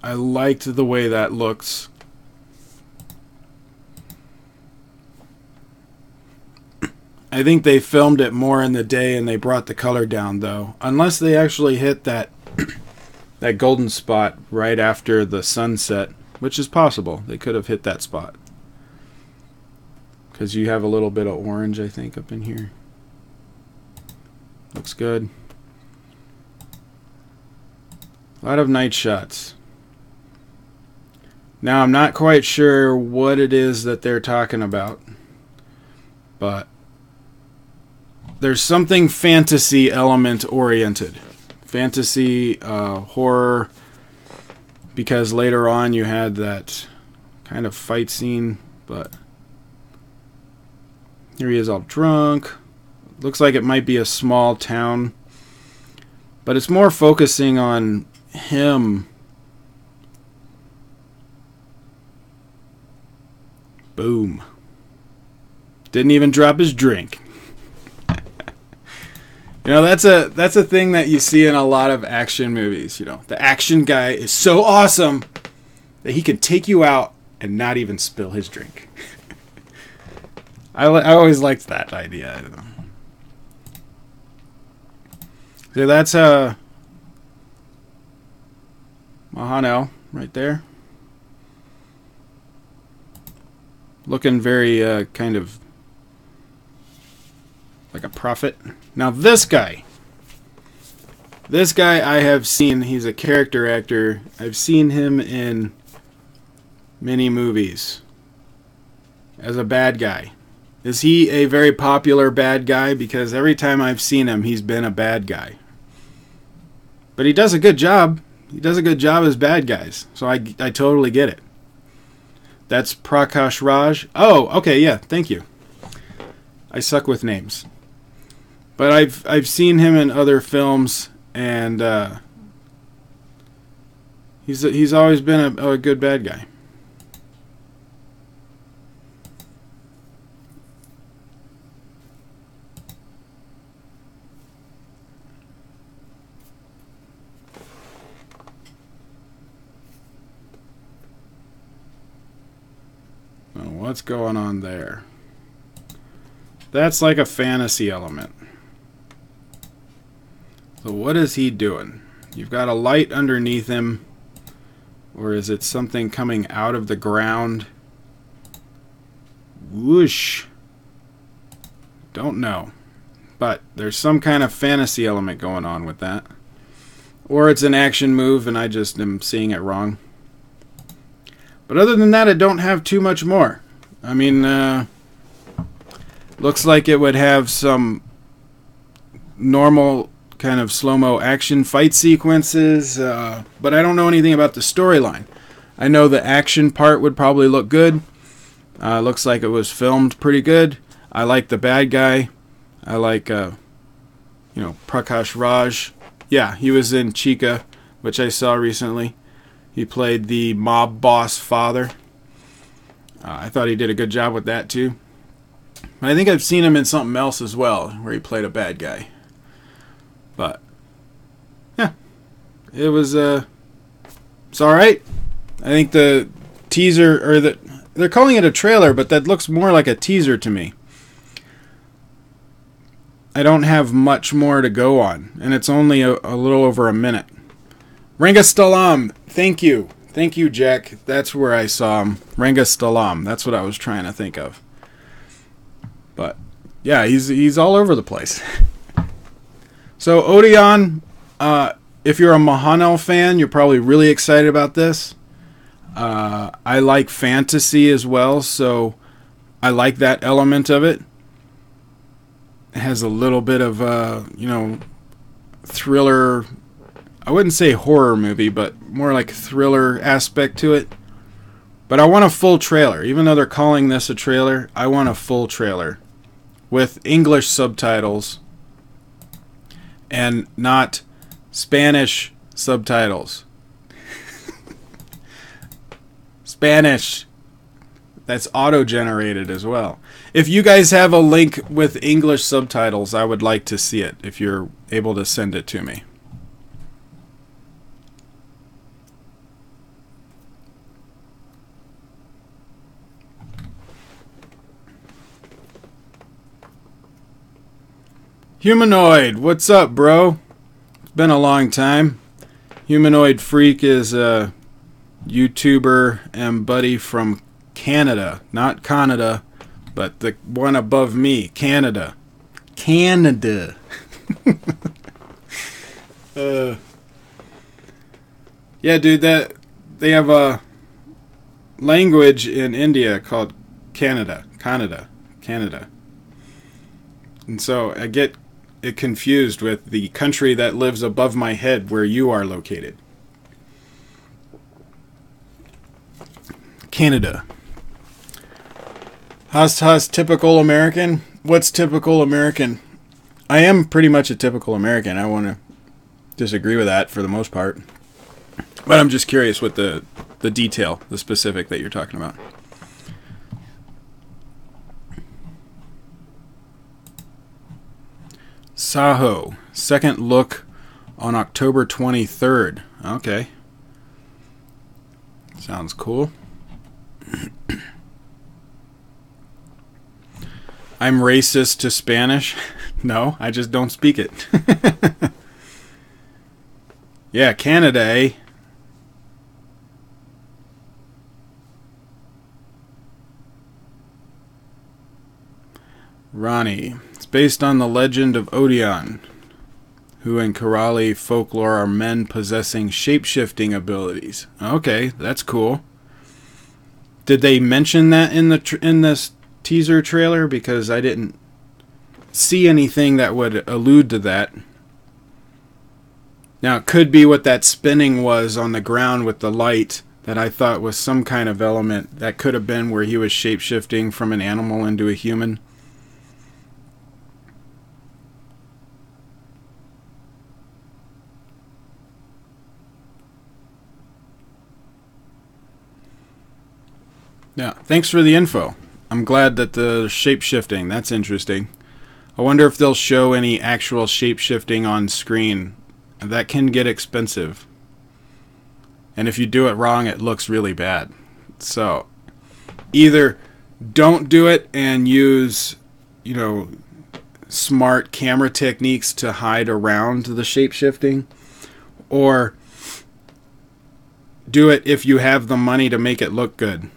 liked the way that looks. I think they filmed it more in the day and they brought the color down, though. Unless they actually hit that that golden spot right after the sunset. Which is possible. They could have hit that spot. Because you have a little bit of orange, I think, up in here. Looks good. A lot of night shots. Now, I'm not quite sure what it is that they're talking about, but there's something fantasy element oriented. Fantasy, horror, because later on you had that kind of fight scene, but here he is all drunk. Looks like it might be a small town, but it's more focusing on him. Boom. Didn't even drop his drink. You know, that's a thing that you see in a lot of action movies. You know, the action guy is so awesome that he can take you out and not even spill his drink. I always liked that idea. I don't know. So that's Mohanlal right there. Looking very kind of like a prophet. Now this guy I have seen. He's a character actor. I've seen him in many movies as a bad guy. Is he a very popular bad guy? Because every time I've seen him, he's been a bad guy. But he does a good job. He does a good job as bad guys. So I totally get it. That's Prakash Raj. Oh, okay, yeah, thank you. I suck with names. But I've seen him in other films, and he's always been a good bad guy. What's going on there? That's like a fantasy element. So what is he doing? You've got a light underneath him, or is it something coming out of the ground? Whoosh. Don't know. But there's some kind of fantasy element going on with that. Or it's an action move and I just am seeing it wrong. But other than that, I don't have too much more. I mean, looks like it would have some normal kind of slow-mo action fight sequences, but I don't know anything about the storyline. I know the action part would probably look good. Looks like it was filmed pretty good. I like the bad guy. I like, Prakash Raj. Yeah, he was in Chica, which I saw recently. He played the mob boss father. I thought he did a good job with that too. I think I've seen him in something else as well, where he played a bad guy. But yeah, it was it's all right. I think the teaser, or they're calling it a trailer, but that looks more like a teaser to me. I don't have much more to go on, and it's only a little over a minute. Rangastalam, thank you. Thank you, Jack. That's where I saw him. Rangastalam. That's what I was trying to think of. But yeah, he's all over the place. So Odiyan, if you're a Mohanlal fan, you're probably really excited about this. I like fantasy as well, so I like that element of it. It has a little bit of thriller. I wouldn't say horror movie, but more like thriller aspect to it. But I want a full trailer. Even though they're calling this a trailer, I want a full trailer with English subtitles and not Spanish subtitles. Spanish. That's auto-generated as well. If you guys have a link with English subtitles, I would like to see it if you're able to send it to me. Humanoid, what's up, bro? It's been a long time. Humanoid Freak is a YouTuber and buddy from Canada. Not Canada, but the one above me. Canada. Canada. Yeah, dude, that they have a language in India called Canada. And so I get it confused with the country that lives above my head where you are located. Canada. Has typical American? What's typical American? I am pretty much a typical American. I want to disagree with that for the most part. But I'm just curious what the detail, the specific that you're talking about. Saho. Second look on October 23rd. Okay. Sounds cool. I'm racist to Spanish. No, I just don't speak it. Yeah, Canada, eh? Ronnie. It's based on the legend of Odiyan, who in Kerala folklore are men possessing shape-shifting abilities. Okay, that's cool. Did they mention that in this teaser trailer? Because I didn't see anything that would allude to that. Now, it could be what that spinning was on the ground with the light that I thought was some kind of element. That could have been where he was shape-shifting from an animal into a human. Yeah, thanks for the info. I'm glad that the shape-shifting, that's interesting. I wonder if they'll show any actual shape-shifting on screen. That can get expensive. And if you do it wrong, it looks really bad. So, either don't do it and use, smart camera techniques to hide around the shape-shifting, or do it if you have the money to make it look good.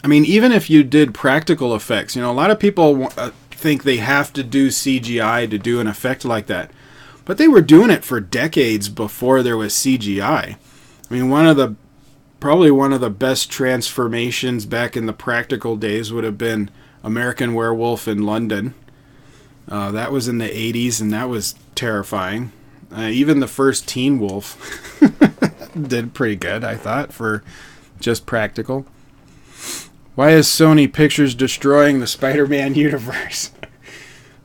I mean, even if you did practical effects, a lot of people think they have to do CGI to do an effect like that. But they were doing it for decades before there was CGI. I mean, probably one of the best transformations back in the practical days would have been American Werewolf in London. That was in the 80s, and that was terrifying. Even the first Teen Wolf did pretty good, I thought, for just practical. Why is Sony Pictures destroying the Spider-Man universe?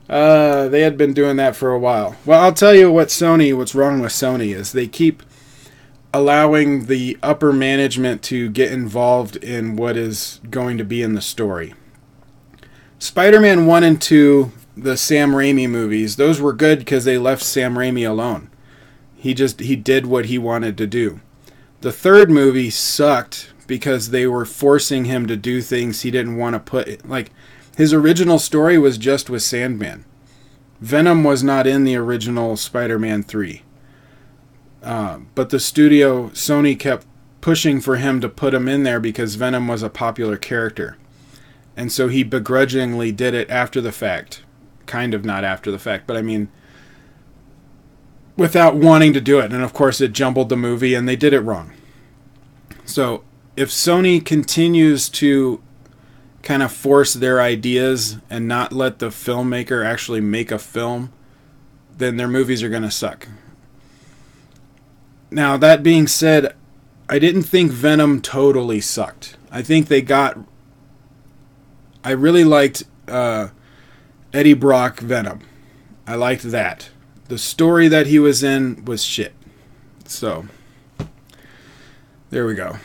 They had been doing that for a while. Well, I'll tell you what's wrong with Sony is they keep allowing the upper management to get involved in what is going to be in the story. Spider-Man 1 and 2, the Sam Raimi movies, those were good because they left Sam Raimi alone. He did what he wanted to do. The third movie sucked because they were forcing him to do things he didn't want to put. Like, his original story was just with Sandman. Venom was not in the original Spider-Man 3. But the studio, Sony, kept pushing for him to put him in there because Venom was a popular character. And so he begrudgingly did it after the fact. Kind of not after the fact, but I mean, without wanting to do it. And of course it jumbled the movie and they did it wrong. So if Sony continues to kind of force their ideas and not let the filmmaker actually make a film, then their movies are going to suck. Now, that being said, I didn't think Venom totally sucked. I think I really liked Eddie Brock Venom. I liked that. The story that he was in was shit. So, there we go.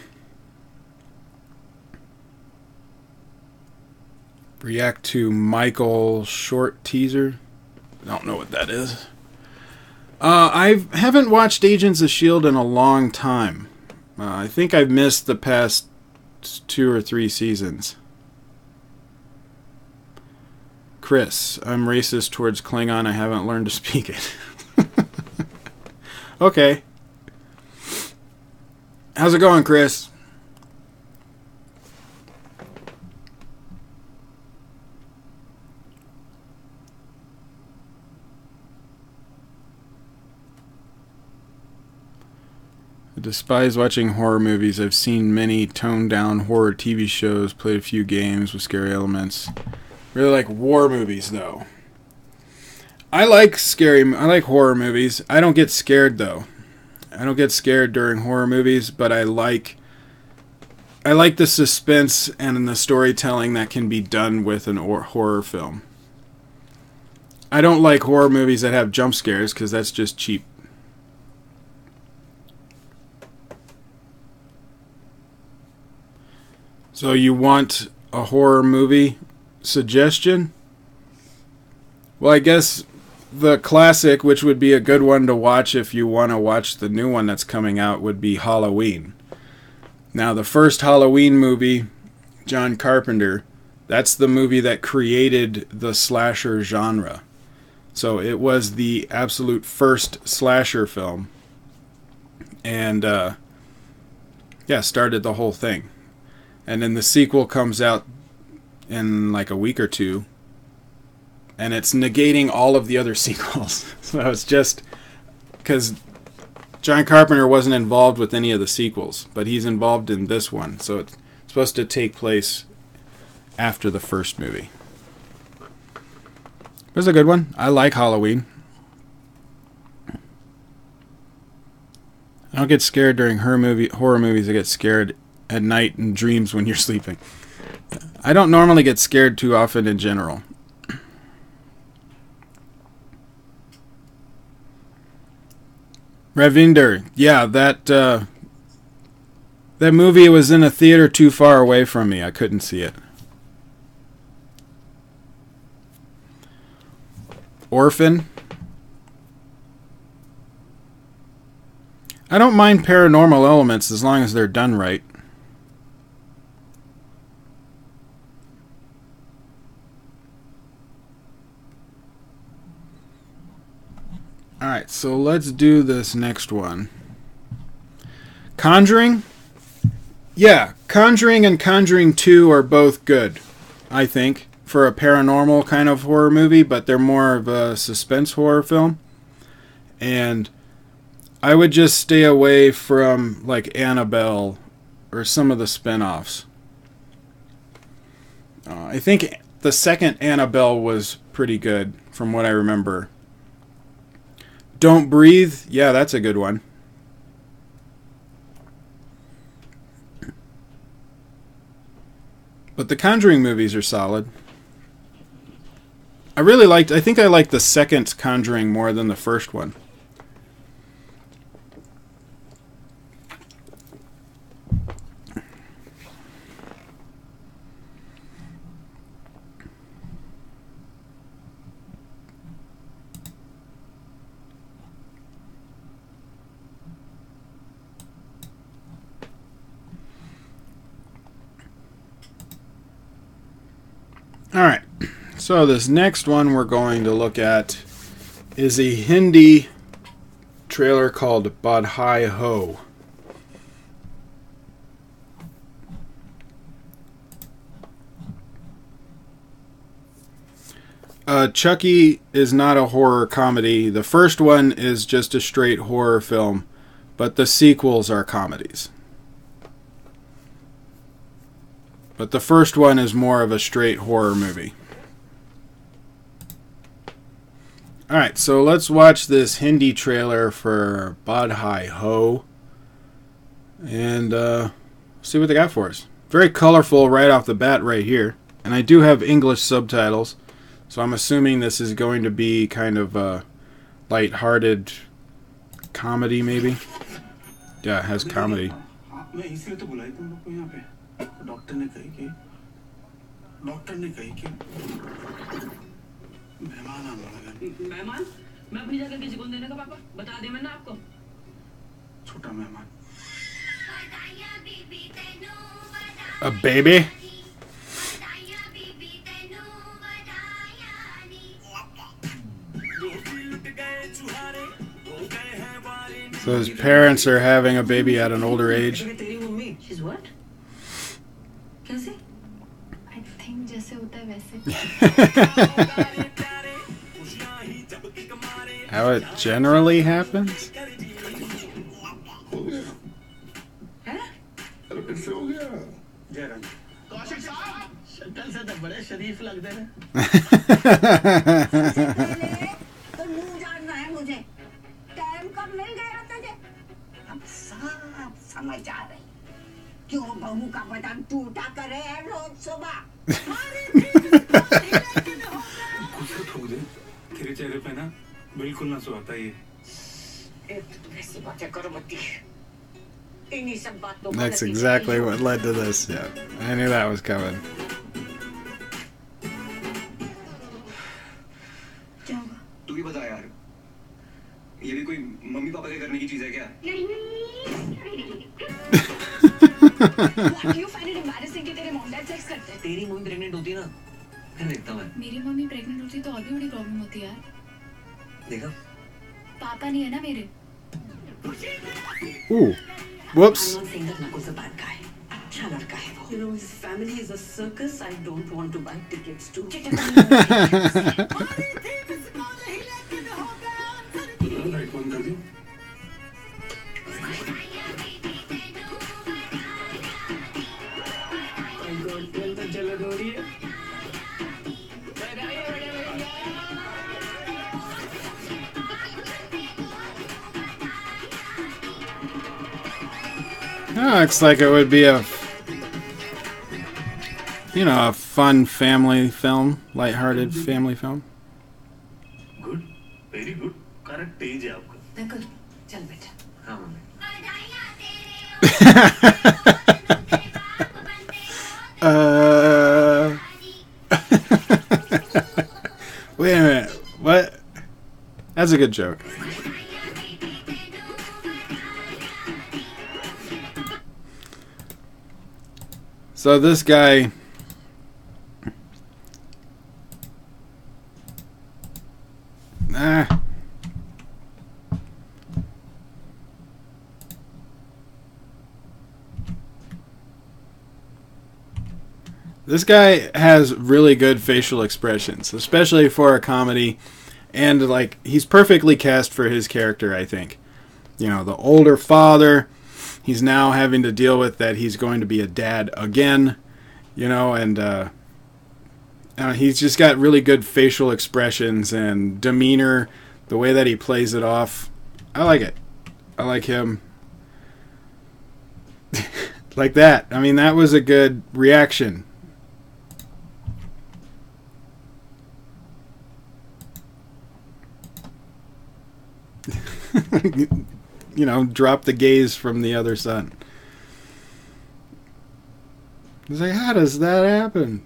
React to Michael short teaser. I don't know what that is. I haven't watched Agents of S.H.I.E.L.D. in a long time. I think I've missed the past 2 or 3 seasons. Chris, I'm racist towards Klingon. I haven't learned to speak it. Okay. How's it going, Chris? despise watching horror movies. I've seen many toned-down horror TV shows, played a few games with scary elements. Really like war movies, though. I like horror movies. I don't get scared, though. I don't get scared during horror movies, but I like the suspense and the storytelling that can be done with an horror film. I don't like horror movies that have jump scares, because that's just cheap. So you want a horror movie suggestion? Well, I guess the classic, which would be a good one to watch if you want to watch the new one that's coming out, would be Halloween. Now, the first Halloween movie, John Carpenter, that's the movie that created the slasher genre. So it was the absolute first slasher film. And, started the whole thing. And then the sequel comes out in like a week or two. And it's negating all of the other sequels. So it's just because John Carpenter wasn't involved with any of the sequels, but he's involved in this one. So it's supposed to take place after the first movie. It was a good one. I like Halloween. I don't get scared during horror movies. I get scared at night in dreams when you're sleeping. I don't normally get scared too often in general. Ravinder, yeah, that movie was in a theater too far away from me. I couldn't see it. Orphan. I don't mind paranormal elements as long as they're done right. Alright, so let's do this next one. Conjuring? Yeah, Conjuring and Conjuring 2 are both good, I think, for a paranormal kind of horror movie, but they're more of a suspense horror film. And I would just stay away from, like, Annabelle or some of the spin-offs. I think the second Annabelle was pretty good, from what I remember. Don't Breathe, yeah, that's a good one. But the Conjuring movies are solid. I think I liked the second Conjuring more than the first one. Alright, so this next one we're going to look at is a Hindi trailer called Badhaai Ho. Chucky is not a horror comedy. The first one is just a straight horror film, but the sequels are comedies. But the first one is more of a straight horror movie. Alright, so let's watch this Hindi trailer for Badhaai Ho. And see what they got for us. Very colorful right off the bat right here. And I do have English subtitles. So I'm assuming this is going to be kind of a light-hearted comedy, maybe. Yeah, it has comedy. Doctor ने कही कि मेहमान आने वाले हैं। मेहमान? मैं अपनी जगह किसी को देने का पापा बता दे मैंने आपको। छोटा मेहमान। A baby? So his parents are having a baby at an older age. She's what? कैसे? I think जैसे होता है वैसे. How it generally happens? फिर से हो गया। जयराम कौशिक साहब शक्ल से तो बड़े शरीफ लगते हैं। तो मुंह जानना है मुझे, टाइम कब मिल गया तुझे? अब सब समझ आ रही क्यों बहू का बटन टूटा करे है रोज सुबह। गुस्सा ठोक दे, तेरे चेहरे पे ना बिल्कुल ना सुहाता ये। ऐसी बातें करो मत। इन्हीं सब बातों को That's exactly what led to this. Yeah, I knew that was coming. क्या हुआ? तू ही बता यार, ये भी कोई मम्मी पापा के करने की चीज है क्या? What do you find it embarrassing कि तेरे मॉम डैड सेक्स करते हैं? तेरी मम्मी प्रेग्नेंट होती है ना, फिर देखता मैं। मेरी मम्मी प्रेग्नेंट होती तो और भी बड़ी प्रॉब्लम होती यार। देखा? पापा नहीं है ना मेरे। Ooh, whoops. I'm not saying that Nakul's a bad guy. अच्छा लड़का है वो। You know his family is a circus. I don't want to buy tickets to. Light बंद कर दी। तो चलो दौड़ी है। Looks like it would be a, a fun family film, lighthearted family film. Good, very good, correct age है आपका। नकुल चल बेटा। हाँ mummy. Wait a minute. What? That's a good joke. So this guy, this guy has really good facial expressions, especially for a comedy, and like he's perfectly cast for his character, I think. The older father, he's now having to deal with that he's going to be a dad again, and he's just got really good facial expressions and demeanor, the way that he plays it off. I like it. I like him. Like that. I mean, that was a good reaction. Drop the gaze from the other son. He's like, how does that happen?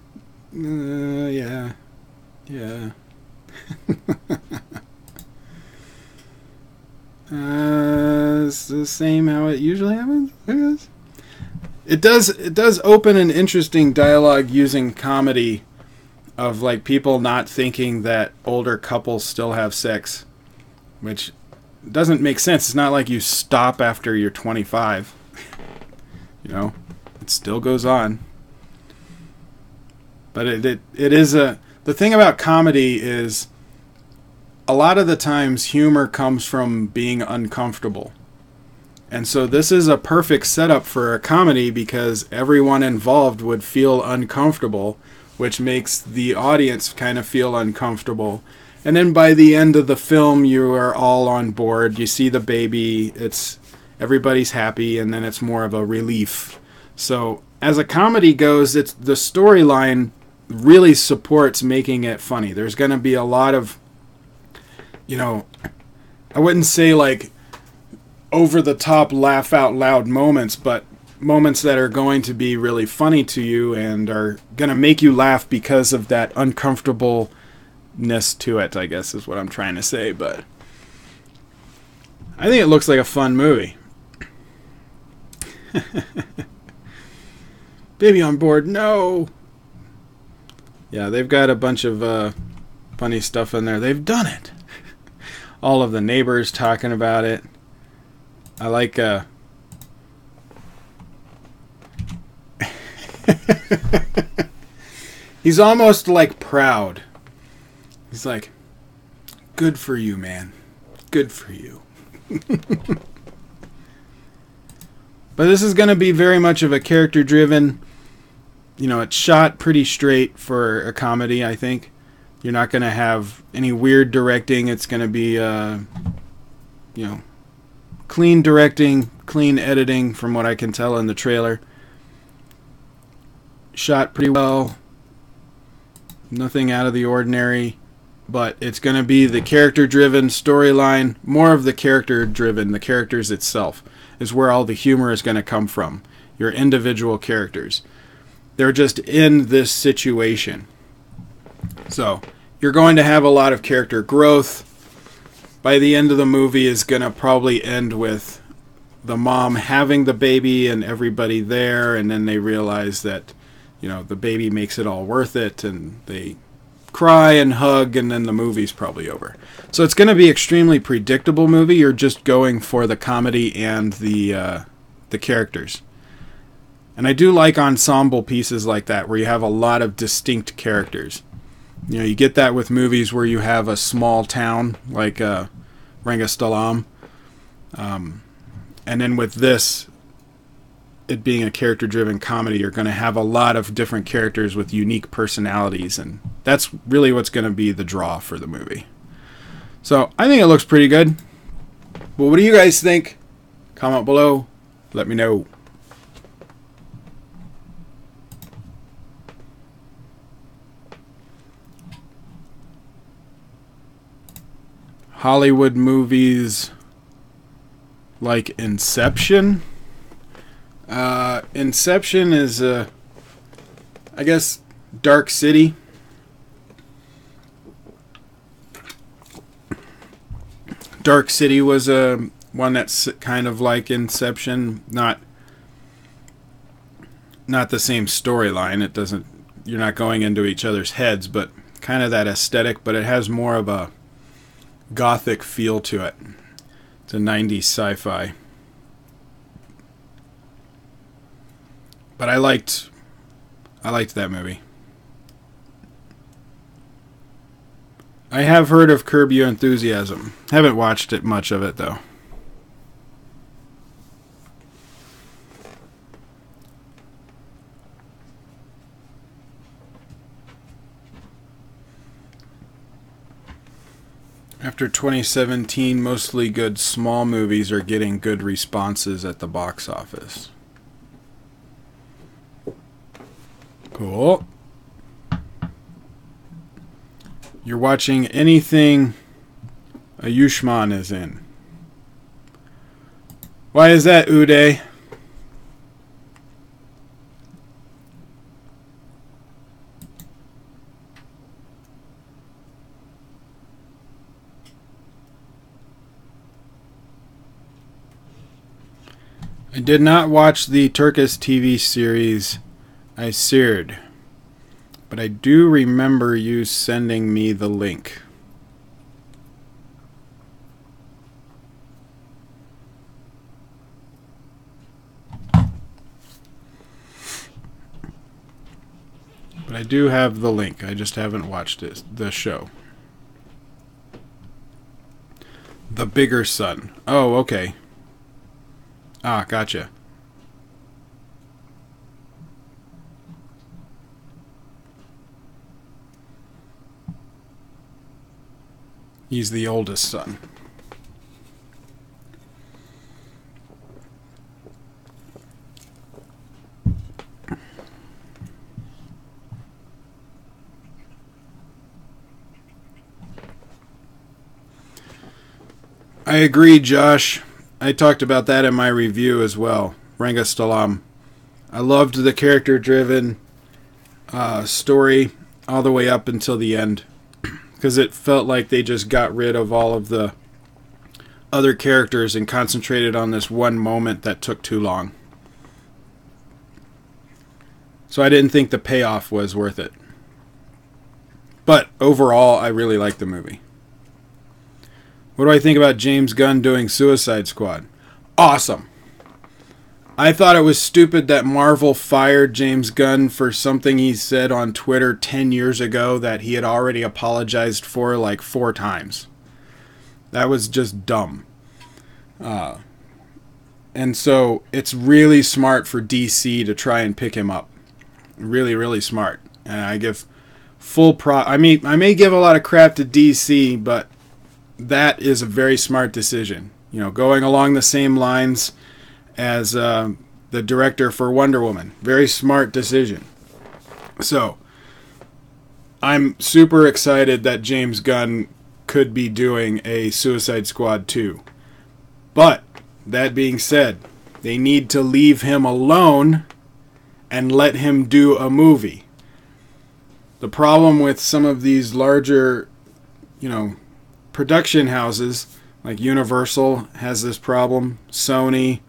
Yeah. It's the same how it usually happens, I guess. It does open an interesting dialogue using comedy of like people not thinking that older couples still have sex, which doesn't make sense. It's not like you stop after you're 25. It still goes on. But it is the thing about comedy is a lot of the times humor comes from being uncomfortable. And so this is a perfect setup for a comedy because everyone involved would feel uncomfortable, which makes the audience kind of feel uncomfortable. And then by the end of the film, you are all on board. You see the baby, everybody's happy, and then it's more of a relief. So as a comedy goes, the storyline really supports making it funny. There's going to be a lot of, I wouldn't say like over the top laugh out loud moments, but moments that are going to be really funny to you and are going to make you laugh because of that uncomfortableness to it, I guess is what I'm trying to say. But I think it looks like a fun movie. Baby on board, no. Yeah, they've got a bunch of funny stuff in there. They've done it. All of the neighbors talking about it. I like he's almost like proud. He's like, good for you, man. Good for you. But this is going to be very much of a character-driven, you know, it's shot pretty straight for a comedy, I think. You're not going to have any weird directing. It's going to be, you know, clean directing, clean editing from what I can tell in the trailer. Shot pretty well. Nothing out of the ordinary. But it's going to be the character-driven storyline. More of the character-driven, the characters itself, is where all the humor is going to come from. Your individual characters. They're just in this situation. So, you're going to have a lot of character growth. By the end of the movie is going to probably end with the mom having the baby and everybody there, and then they realize that, you know, the baby makes it all worth it, and they cry and hug, and then the movie's probably over. So it's going to be extremely predictable movie. You're just going for the comedy and the characters. And I do like ensemble pieces like that, where you have a lot of distinct characters. You know, you get that with movies where you have a small town, like Rangastalam. And then with this, it being a character-driven comedy, you're going to have a lot of different characters with unique personalities, and that's really what's going to be the draw for the movie. So, I think it looks pretty good. Well, what do you guys think? Comment below. Let me know. Hollywood movies like Inception. Inception is, I guess, Dark City. Dark City was one that's kind of like Inception, not the same storyline. It doesn't, you're not going into each other's heads, but kind of that aesthetic, but it has more of a gothic feel to it. It's a 90s sci-fi. But I liked that movie. I have heard of Curb Your Enthusiasm. Haven't watched it, much of it though. After 2017, mostly good small movies are getting good responses at the box office. Cool. You're watching anything Ayushmann is in. Why is that, Uday? I did not watch the Turkish TV series Acharya, but I do remember you sending me the link. But I do have the link. I just haven't watched it, the show. The Bigger Son. Oh, okay. Ah, gotcha. He's the oldest son. I agree, Josh. I talked about that in my review as well. Rangastalam. I loved the character-driven story all the way up until the end, because it felt like they just got rid of all of the other characters and concentrated on this one moment that took too long. So I didn't think the payoff was worth it. But overall, I really liked the movie. What do I think about James Gunn doing Suicide Squad? Awesome. I thought it was stupid that Marvel fired James Gunn for something he said on Twitter 10 years ago that he had already apologized for like 4 times. That was just dumb. And And so it's really smart for DC to try and pick him up. Really, really smart. And I give full I may give a lot of crap to DC, but that is a very smart decision. You know, going along the same lines as the director for Wonder Woman. Very smart decision. So, I'm super excited that James Gunn could be doing a Suicide Squad 2. But, that being said, they need to leave him alone and let him do a movie. The problem with some of these larger, you know, production houses, like Universal has this problem, Sony,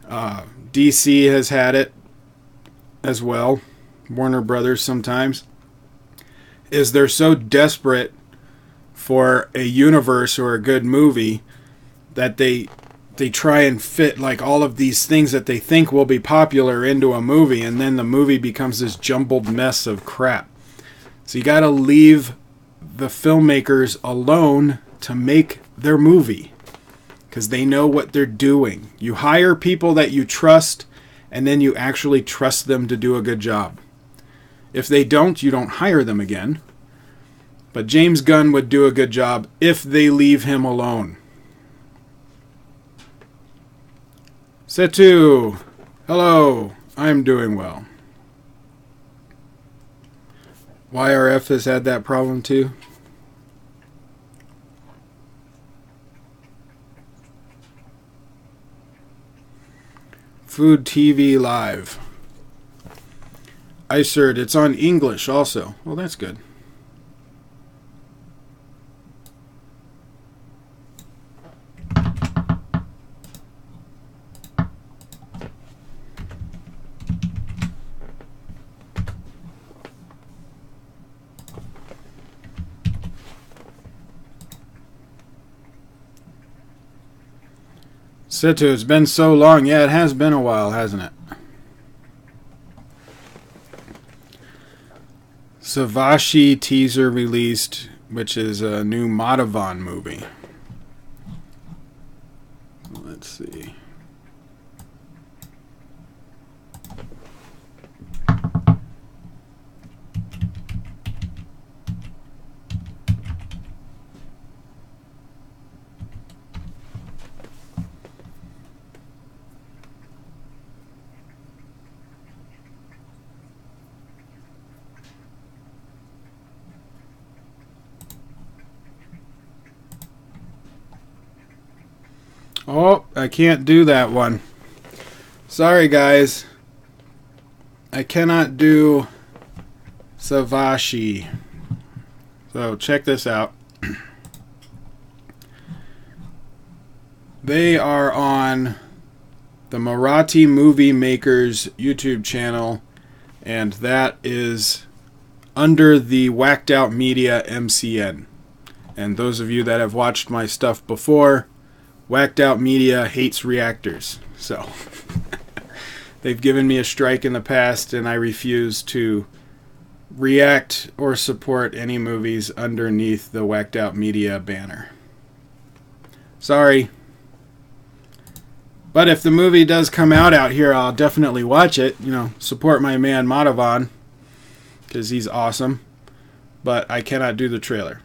DC has had it as well, Warner Brothers sometimes, is they're so desperate for a universe or a good movie that they try and fit like all of these things that they think will be popular into a movie, and then the movie becomes this jumbled mess of crap. So you got to leave the filmmakers alone to make their movie, because they know what they're doing. You hire people that you trust, and then you actually trust them to do a good job. If they don't, you don't hire them again. But James Gunn would do a good job if they leave him alone. Setu, hello, I'm doing well. YRF has had that problem too. Food TV Live. I heard it's on English also. Well, that's good. Setu, it's been so long. Yeah, it has been a while, hasn't it? Savashi teaser released, which is a new Madhavan movie. Let's see. Oh, I can't do that one. Sorry, guys. I cannot do Savashi. So, check this out. They are on the Marathi Movie Makers YouTube channel, and that is under the Whacked Out Media MCN. And those of you that have watched my stuff before, Whacked Out Media hates reactors. So they've given me a strike in the past, and I refuse to react or support any movies underneath the Whacked Out Media banner. Sorry. But if the movie does come out here, I'll definitely watch it. You know, support my man Madhavan, because he's awesome. But I cannot do the trailer.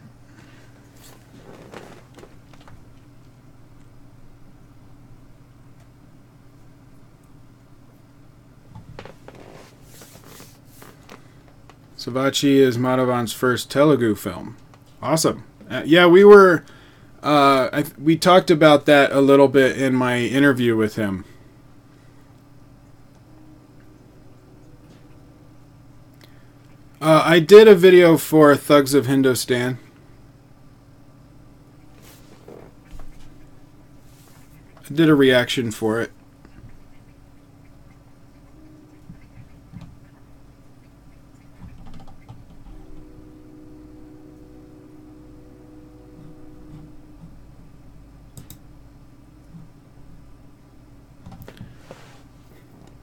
Savachi is Madhavan's first Telugu film. Awesome. Yeah, we were... we talked about that a little bit in my interview with him. I did a video for Thugs of Hindustan. I did a reaction for it.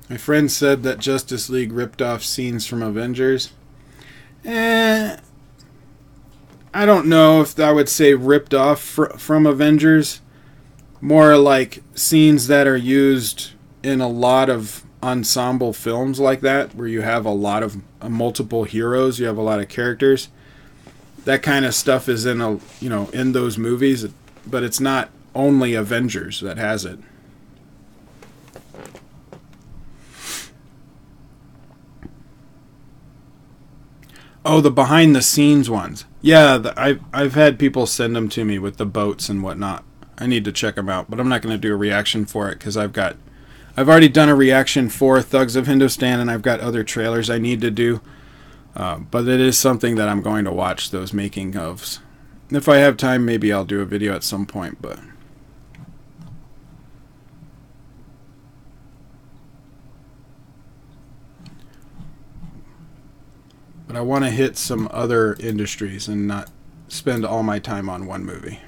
My friend said that Justice League ripped off scenes from Avengers. I don't know if I would say ripped off from Avengers. more like scenes that are used in a lot of ensemble films like that, where you have a lot of multiple heroes, you have a lot of characters. That kind of stuff is in in those movies, but it's not only Avengers that has it. Oh, the behind the scenes ones. Yeah, I've had people send them to me with the boats and whatnot. I need to check them out, but I'm not going to do a reaction for it because I've already done a reaction for Thugs of Hindustan, and I've got other trailers I need to do. But it is something that I'm going to watch, those making ofs. If I have time, maybe I'll do a video at some point, but I want to hit some other industries and not spend all my time on one movie.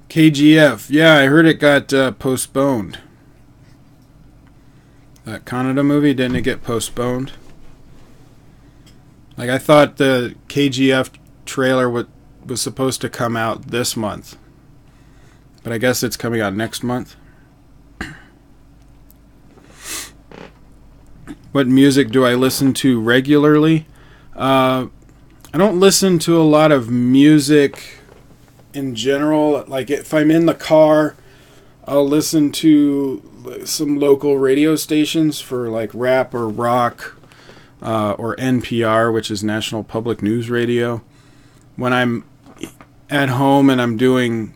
KGF. Yeah, I heard it got postponed. That Kannada movie, didn't it get postponed? Like, I thought the KGF trailer was supposed to come out this month. But I guess it's coming out next month. What music do I listen to regularly? I don't listen to a lot of music in general. Like, if I'm in the car, I'll listen to some local radio stations for like rap or rock, or NPR, which is National Public News Radio. When I'm at home and I'm doing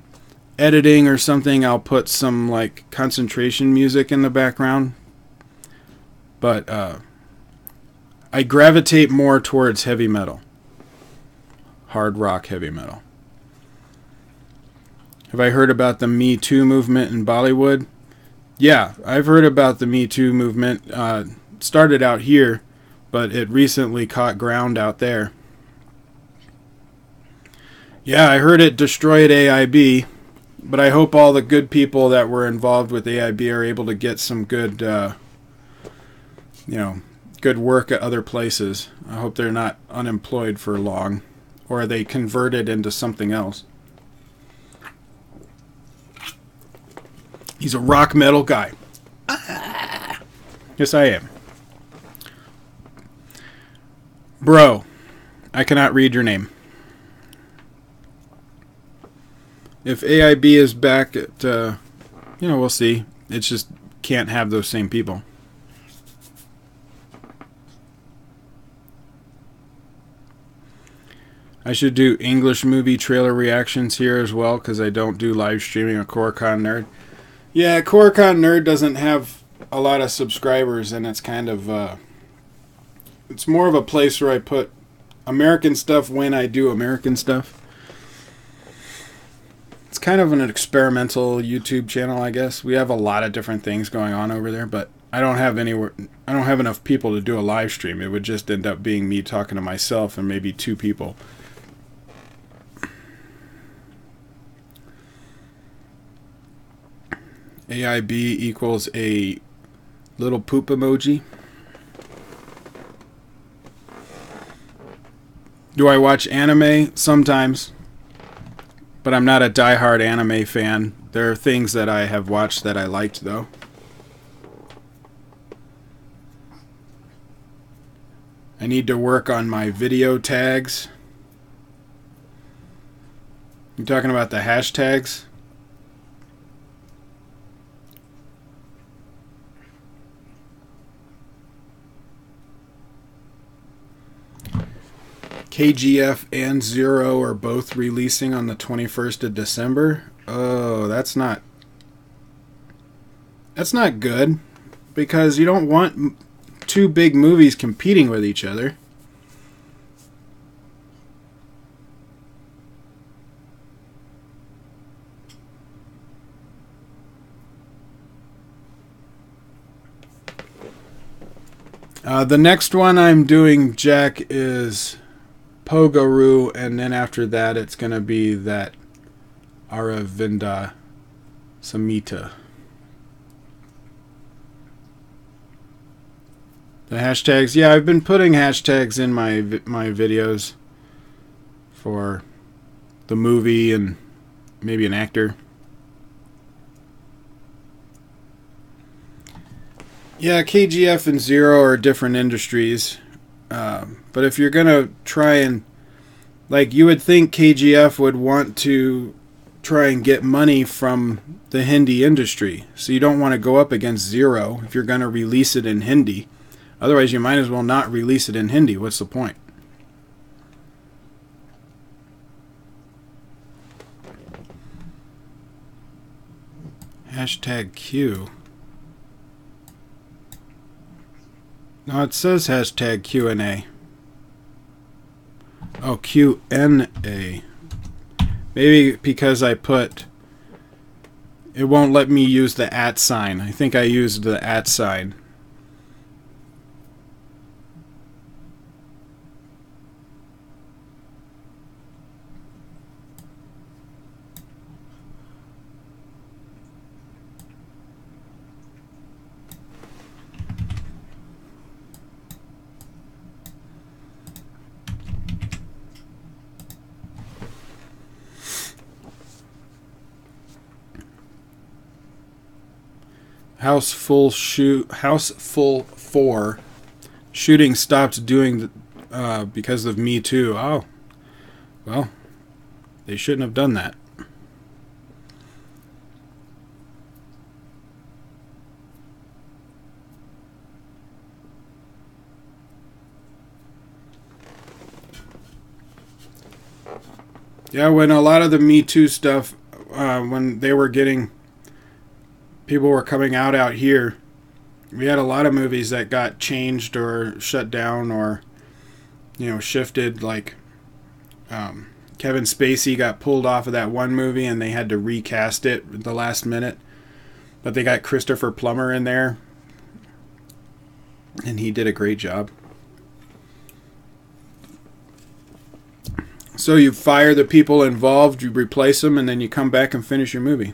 editing or something, I'll put some like concentration music in the background. But I gravitate more towards heavy metal. Hard rock heavy metal. Have I heard about the Me Too movement in Bollywood? Yeah, I've heard about the Me Too movement. Started out here, but it recently caught ground out there. Yeah, I heard it destroyed AIB, but I hope all the good people that were involved with AIB are able to get some good, good work at other places. I hope they're not unemployed for long, or they converted into something else. He's a rock metal guy. Yes, I am. Bro, I cannot read your name. If AIB is back at, we'll see. It's just can't have those same people. I should do English movie trailer reactions here as well, because I don't do live streaming of Koricon Nerd. Yeah, Koricon Nerd doesn't have a lot of subscribers, and it's kind of, it's more of a place where I put American stuff when I do American stuff. It's kind of an experimental YouTube channel, I guess. We have a lot of different things going on over there, but I don't have enough people to do a live stream. It would just end up being me talking to myself and maybe 2 people. AIB equals a little poop emoji. Do I watch anime? Sometimes. But I'm not a diehard anime fan. There are things that I have watched that I liked, though. I need to work on my video tags. You talking about the hashtags? KGF and Zero are both releasing on the 21st of December. Oh, that's not good, because you don't want 2 big movies competing with each other. The next one I'm doing, Jack, is POGARU, and then after that it's going to be that Aravinda Samhita. The hashtags, yeah, I've been putting hashtags in my videos for the movie and maybe an actor. Yeah, KGF and Zero are different industries. But if you're going to try and... Like, you would think KGF would want to try and get money from the Hindi industry. So you don't want to go up against Zero if you're going to release it in Hindi. Otherwise, you might as well not release it in Hindi. What's the point? Hashtag Q. No, it says hashtag Q&A. Oh, Q&A. Maybe because I put... It won't let me use the @ sign. I think I used the @ sign. House Full 4. Shooting stopped doing because of Me Too. Oh, well, they shouldn't have done that. Yeah, when a lot of the Me Too stuff, when they were getting... People were coming out here. We had a lot of movies that got changed or shut down or, you know, shifted. Like Kevin Spacey got pulled off of that one movie and they had to recast it at the last minute. But they got Christopher Plummer in there. And he did a great job. So you fire the people involved, you replace them, and then you come back and finish your movie.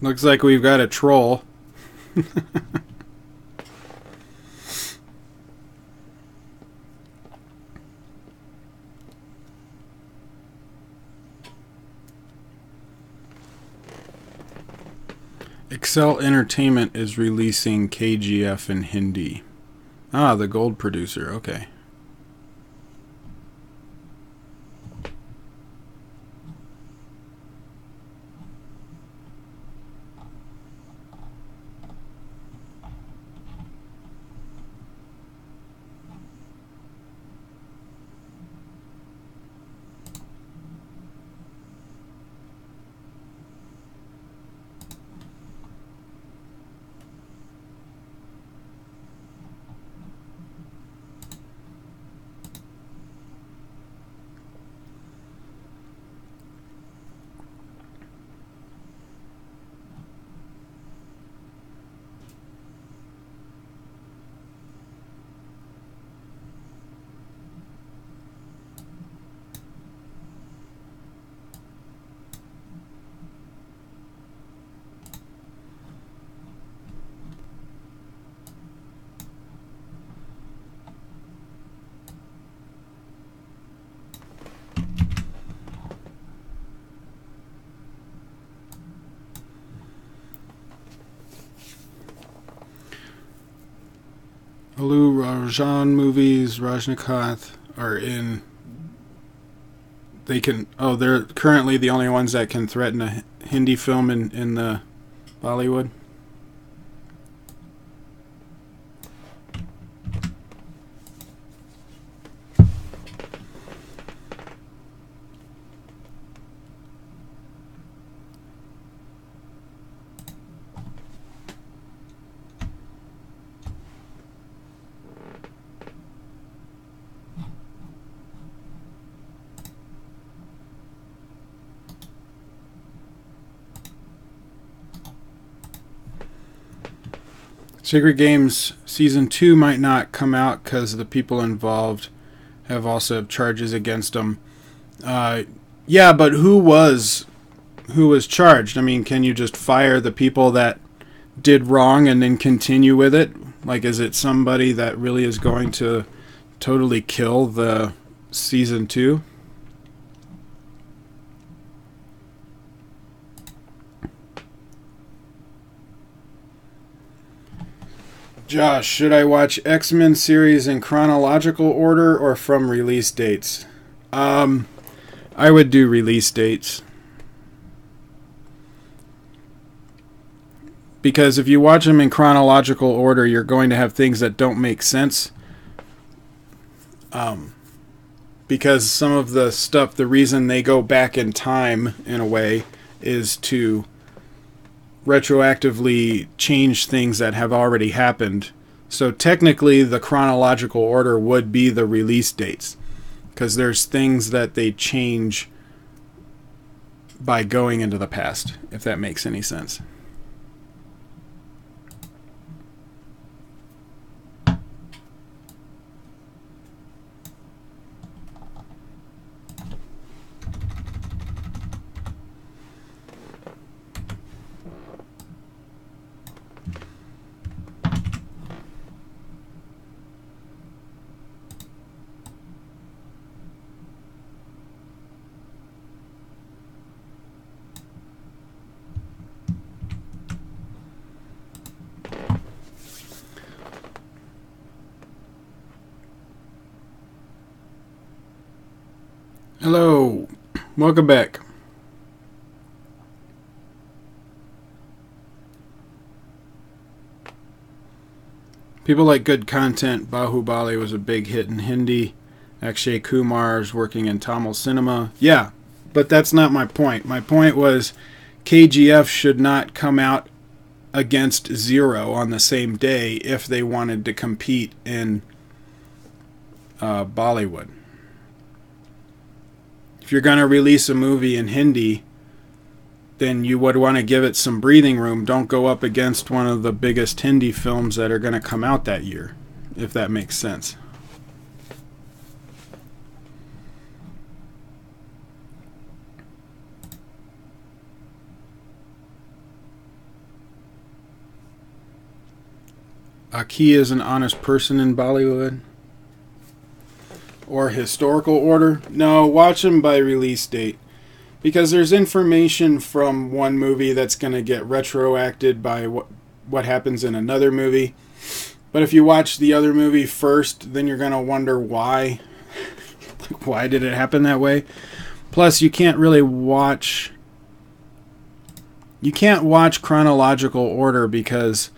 Looks like we've got a troll. Excel Entertainment is releasing KGF in Hindi. Ah, the gold producer. Okay. Alu Rajan movies, Rajnikanth are in. They can. Oh, they're currently the only ones that can threaten a Hindi film in the Bollywood. Sacred Games Season 2 might not come out because the people involved have also charges against them. Yeah, but who was charged? I mean, can you just fire the people that did wrong and then continue with it? Like, is it somebody that really is going to totally kill the Season 2? Josh, should I watch X-Men series in chronological order or from release dates? I would do release dates. Because if you watch them in chronological order, you're going to have things that don't make sense. Because some of the stuff, the reason they go back in time, in a way, is to retroactively change things that have already happened. So technically the chronological order would be the release dates, because there's things that they change by going into the past, if that makes any sense. Hello, welcome back. People like good content. Bahubali was a big hit in Hindi. Akshay Kumar is working in Tamil cinema. Yeah, but that's not my point. My point was KGF should not come out against Zero on the same day if they wanted to compete in Bollywood. If you're going to release a movie in Hindi, then you would want to give it some breathing room. Don't go up against one of the biggest Hindi films that are going to come out that year, if that makes sense. Aki is an honest person in Bollywood. Or historical order. No, watch them by release date. Because there's information from one movie that's going to get retroacted by what happens in another movie. But if you watch the other movie first, then you're going to wonder why. Like, why did it happen that way? Plus, you can't really watch... You can't watch chronological order because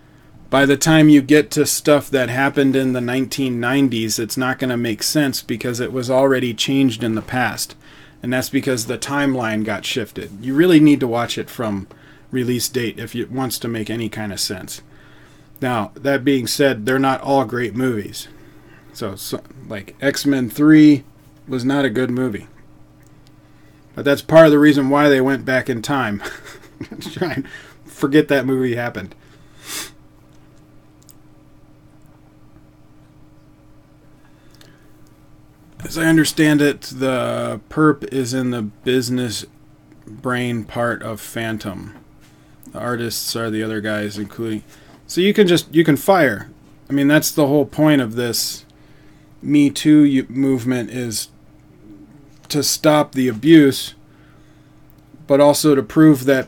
by the time you get to stuff that happened in the 1990s, it's not going to make sense because it was already changed in the past. And that's because the timeline got shifted. You really need to watch it from release date if it wants to make any kind of sense. Now, that being said, they're not all great movies. So like X-Men 3 was not a good movie. But that's part of the reason why they went back in time. Try and forget that movie happened. As I understand it, the perp is in the business brain part of Phantom. The artists are the other guys, including... So you can fire. I mean, that's the whole point of this Me Too movement, is to stop the abuse, but also to prove that,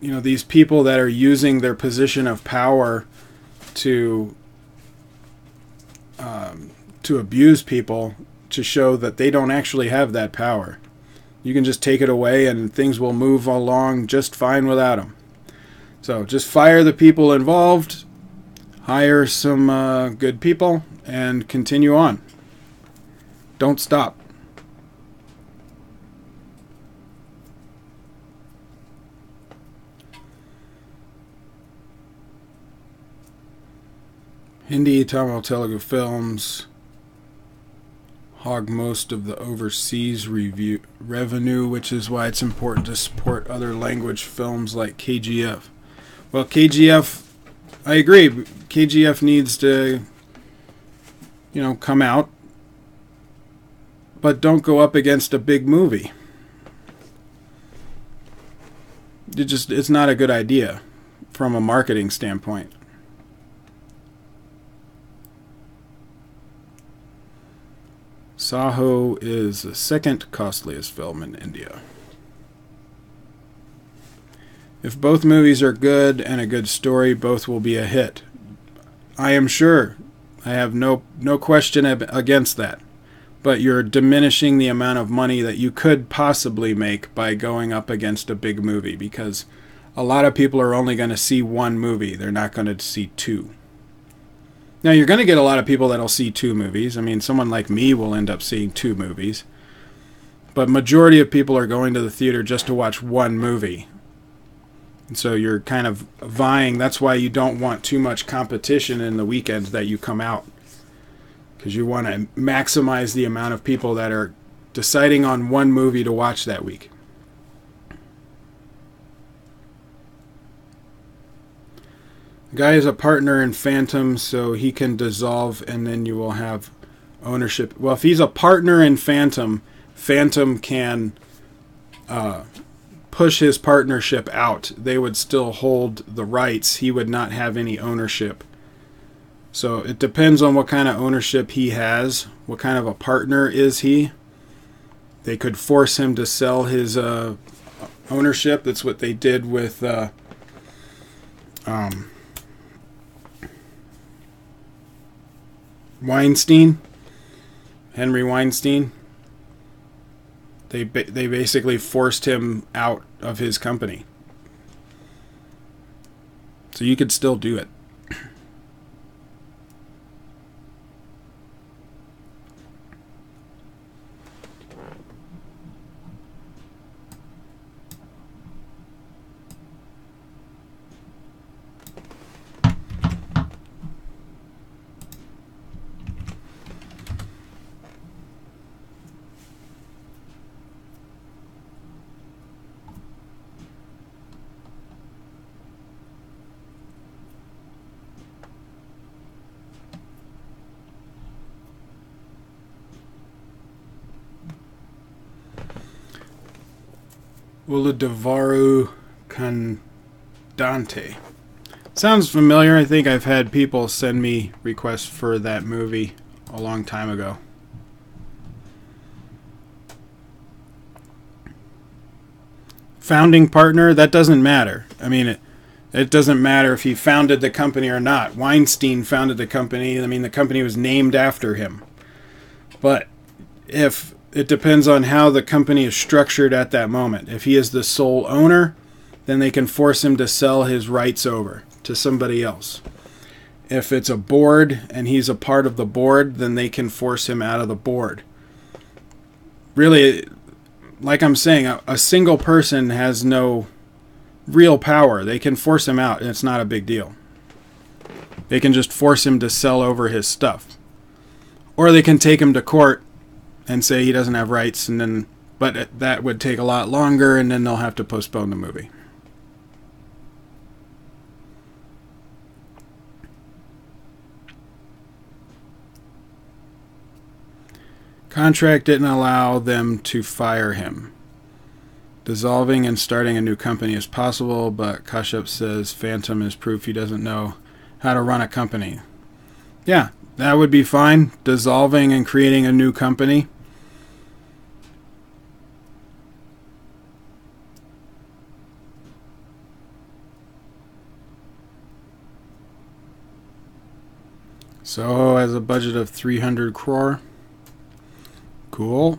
you know, these people that are using their position of power to abuse people, to show that they don't actually have that power. You can just take it away and things will move along just fine without them. So just fire the people involved, hire some good people, and continue on. Don't stop. Hindi, Tamil, Telugu films hog most of the overseas revenue, which is why it's important to support other language films like KGF. Well, KGF I agree. KGF needs to, come out, but don't go up against a big movie. It's not a good idea from a marketing standpoint. Saho is the second costliest film in India. If both movies are good and a good story, both will be a hit. I am sure. I have no question against that. But you're diminishing the amount of money that you could possibly make by going up against a big movie, because a lot of people are only going to see one movie. They're not going to see two. Now, you're going to get a lot of people that'll see two movies. I mean, someone like me will end up seeing two movies. But majority of people are going to the theater just to watch one movie. And so you're kind of vying. That's why you don't want too much competition in the weekends that you come out, because you want to maximize the amount of people that are deciding on one movie to watch that week. The guy is a partner in Phantom, so he can dissolve and then you will have ownership. Well, if he's a partner in Phantom, Phantom can push his partnership out. They would still hold the rights. He would not have any ownership. So it depends on what kind of ownership he has. What kind of a partner is he? They could force him to sell his ownership. That's what they did with Weinstein. Henry Weinstein. They basically forced him out of his company. So you could still do it. Uludavaru Kandante. Sounds familiar. I think I've had people send me requests for that movie a long time ago. Founding partner, that doesn't matter. I mean, it doesn't matter if he founded the company or not. Weinstein founded the company. I mean, the company was named after him. But if it depends on how the company is structured at that moment. If he is the sole owner, then they can force him to sell his rights over to somebody else. If it's a board and he's a part of the board, then they can force him out of the board. Really, like I'm saying, a single person has no real power. They can force him out, and it's not a big deal. They can just force him to sell over his stuff. Or they can take him to court and say he doesn't have rights, and then, but that would take a lot longer, and then they'll have to postpone the movie. Contract didn't allow them to fire him. Dissolving and starting a new company is possible, but Kashyap says Phantom is proof he doesn't know how to run a company. Yeah, that would be fine. Dissolving and creating a new company. So has a budget of 300 crore. Cool.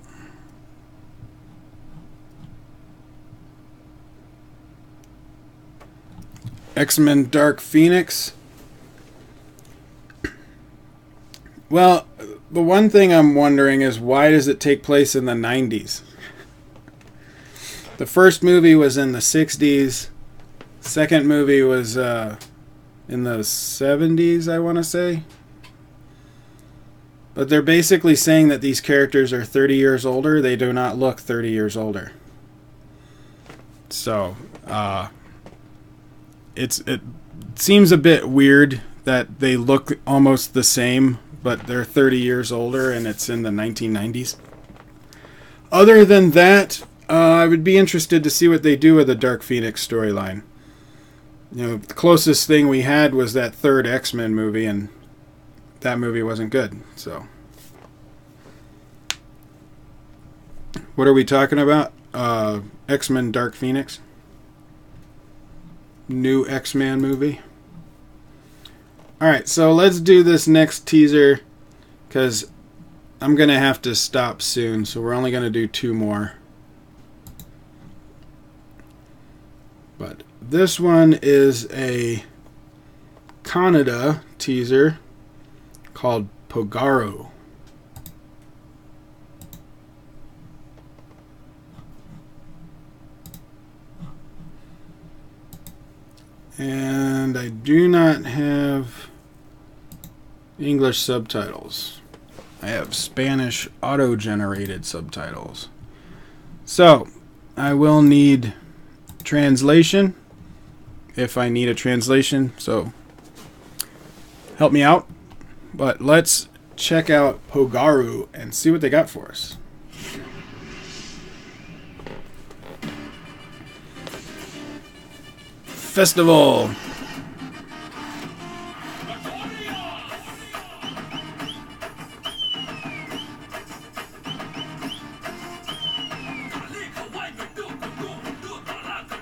X-Men Dark Phoenix. Well, the one thing I'm wondering is, why does it take place in the 90s? The first movie was in the 60s. Second movie was in the 70s, I want to say. But they're basically saying that these characters are 30 years older. They do not look 30 years older. So, seems a bit weird that they look almost the same, but they're 30 years older and it's in the 1990s. Other than that, I would be interested to see what they do with the Dark Phoenix storyline. You know, the closest thing we had was that third X-Men movie, and that movie wasn't good. So, what are we talking about? X-Men Dark Phoenix? New X-Men movie? Alright, so let's do this next teaser, because I'm going to have to stop soon, so we're only going to do 2 more. But this one is a Kannada teaser called POGARU. And I do not have English subtitles. I have Spanish auto-generated subtitles. So, I will need translation if I need a translation, so help me out. But let's check out POGARU and see what they got for us. Festival.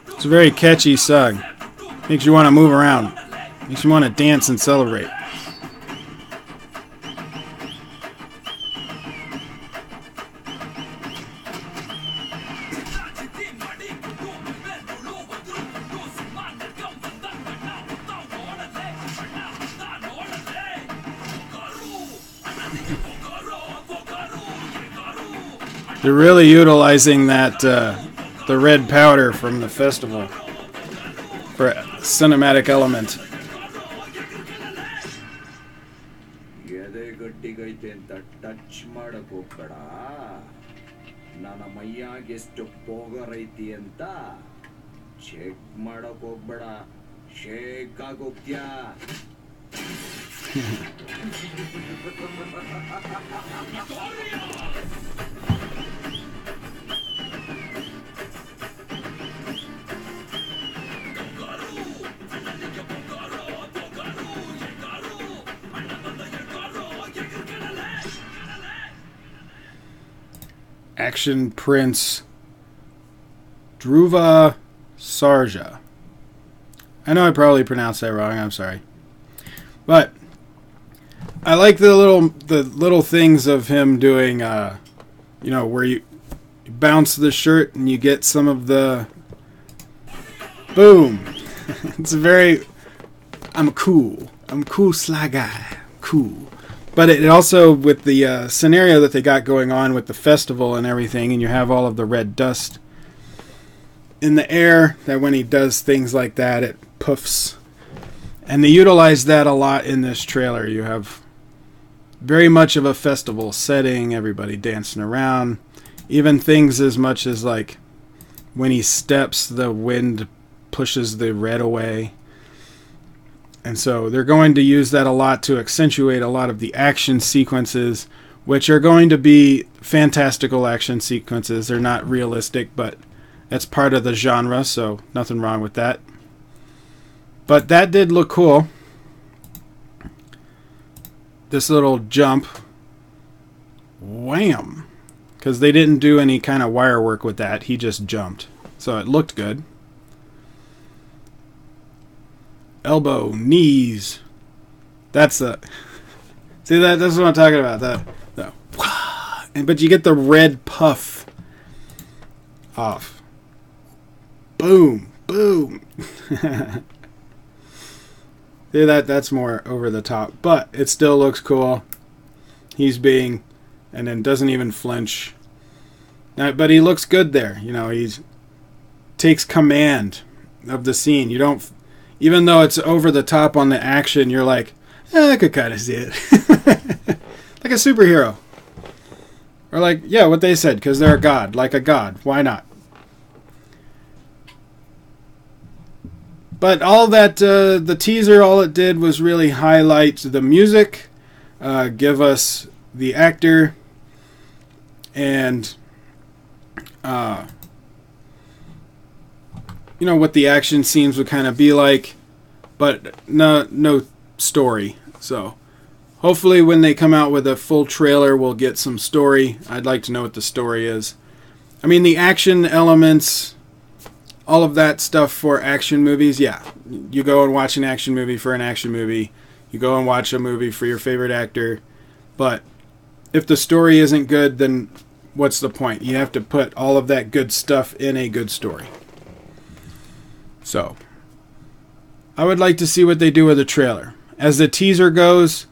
It's a very catchy song. Makes you want to move around. Makes you want to dance and celebrate. They're really utilizing that the red powder from the festival for a cinematic element. Action Prince Dhruva Sarja. I know I probably pronounced that wrong, I'm sorry. But I like the little things of him doing you know, where you bounce the shirt and you get some of the boom. It's a very I'm cool sly guy. Cool. But it also, with the scenario that they got going on with the festival and everything, and you have all of the red dust in the air, that when he does things like that, it puffs. And they utilize that a lot in this trailer. You have very much of a festival setting, everybody dancing around. Even things as much as like when he steps, the wind pushes the red away. And so they're going to use that a lot to accentuate a lot of the action sequences, which are going to be fantastical action sequences. They're not realistic, but that's part of the genre, so nothing wrong with that. But that did look cool. This little jump. Wham! Because they didn't do any kind of wire work with that. He just jumped. So it looked good. Elbow, knees. That's the... See, that's what I'm talking about. But you get the red puff off. Boom. Boom. See, that's more over the top. But it still looks cool. He's being... And then doesn't even flinch. Now, but he looks good there. You know, he's... Takes command of the scene. You don't... Even though it's over the top on the action, you're like, I could kind of see it. Like a superhero. Or like, yeah, what they said, because they're a god. Like a god. Why not? But all that, the teaser, all it did was really highlight the music, give us the actor, and you know, what the action scenes would kind of be like, but no story. So hopefully when they come out with a full trailer, we'll get some story. I'd like to know what the story is. I mean, the action elements, all of that stuff for action movies, yeah. You go and watch an action movie for an action movie. You go and watch a movie for your favorite actor. But if the story isn't good, then what's the point? You have to put all of that good stuff in a good story. So, I would like to see what they do with the trailer. As the teaser goes,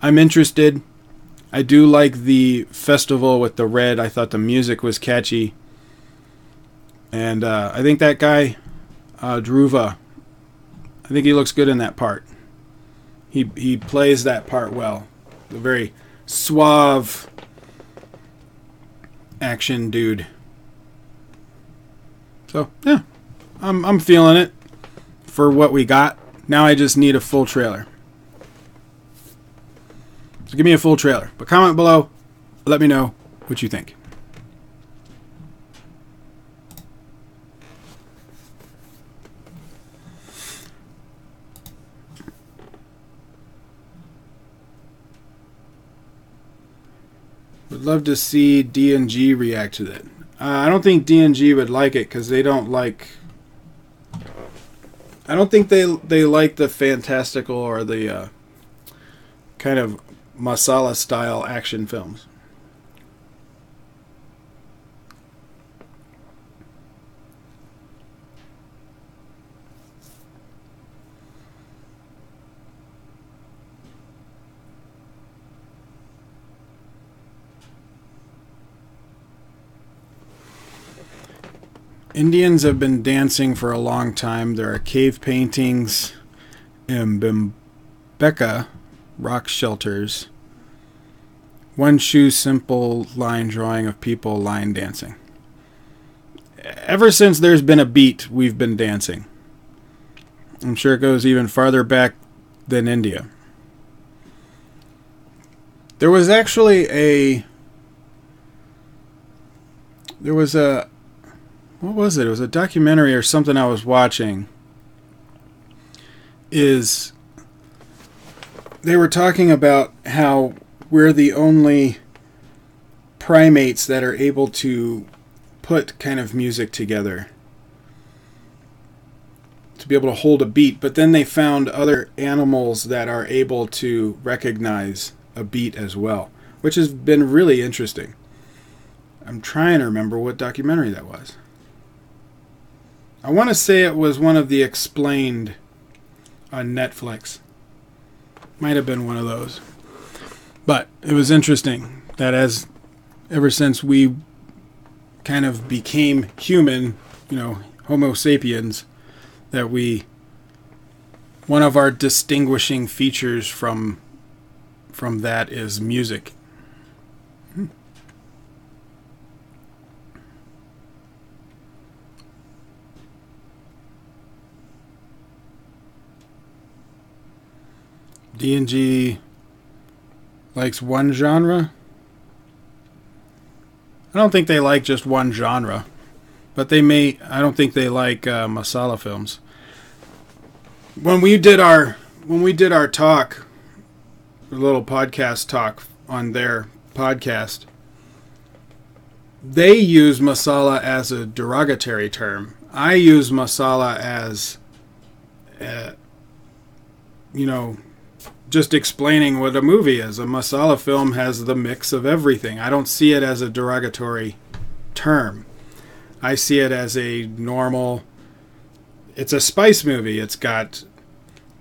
I'm interested. I do like the festival with the red. I thought the music was catchy. And I think that guy, Dhruva, I think he looks good in that part. He plays that part well. A very suave action dude. So, yeah. I'm feeling it for what we got. Now I just need a full trailer. So give me a full trailer. But comment below. Let me know what you think. Would love to see D&G react to that. I don't think D&G would like it because they don't like... I don't think they like the fantastical or the kind of masala style action films. Indians have been dancing for a long time. There are cave paintings in Bhimbeka rock shelters. One shoe simple line drawing of people line dancing. Ever since there's been a beat, we've been dancing. I'm sure it goes even farther back than India. There was actually what was it? It was a documentary or something I was watching. They were talking about how we're the only primates that are able to put kind of music together, to be able to hold a beat. But then they found other animals that are able to recognize a beat as well, which has been really interesting. I'm trying to remember what documentary that was. I want to say it was one of the Explained on Netflix. Might have been one of those. But it was interesting that ever since we kind of became human, you know, Homo sapiens, that one of our distinguishing features from that is music. D&G likes one genre. I don't think they like just one genre, but I don't think they like masala films. When we did our talk, a little podcast talk on their podcast, they use masala as a derogatory term. I use masala as, just explaining what a movie is. A masala film has the mix of everything. I don't see it as a derogatory term. I see it as a normal... It's a spice movie. It's got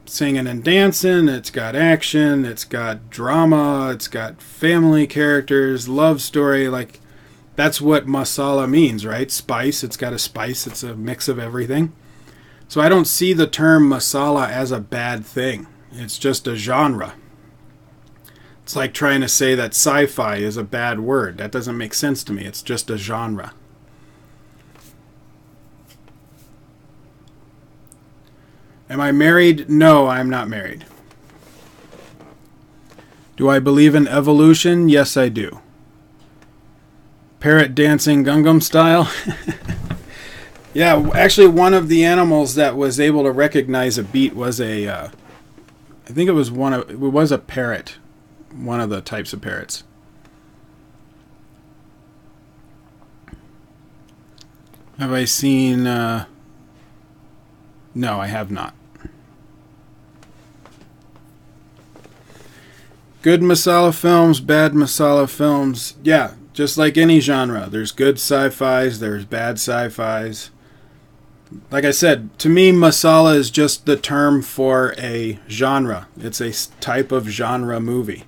singing and dancing. It's got action. It's got drama. It's got family characters, love story. Like, that's what masala means, right? Spice. It's got a spice. It's a mix of everything. So I don't see the term masala as a bad thing. It's just a genre. It's like trying to say that sci-fi is a bad word. That doesn't make sense to me. It's just a genre. Am I married? No, I'm not married. Do I believe in evolution? Yes, I do. Parrot dancing Gangnam style? Yeah, actually one of the animals that was able to recognize a beat was a, I think it was a parrot. One of the types of parrots. Have I seen, no, I have not. Good masala films, bad masala films. Yeah, just like any genre. There's good sci-fis, there's bad sci-fis. Like I said, to me, masala is just the term for a genre. It's a type of genre movie.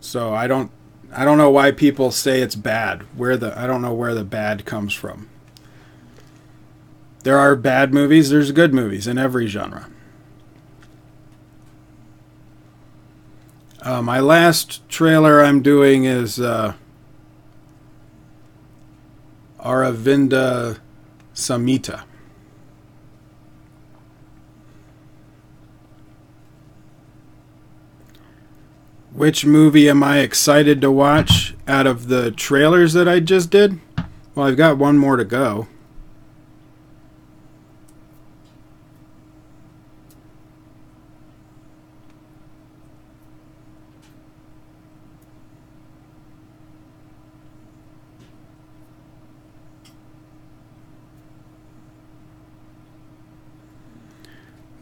So I don't know why people say it's bad. I don't know where the bad comes from. There are bad movies, there's good movies in every genre. My last trailer I'm doing is Aravinda Samhita. Which movie am I excited to watch out of the trailers that I just did? Well, I've got one more to go.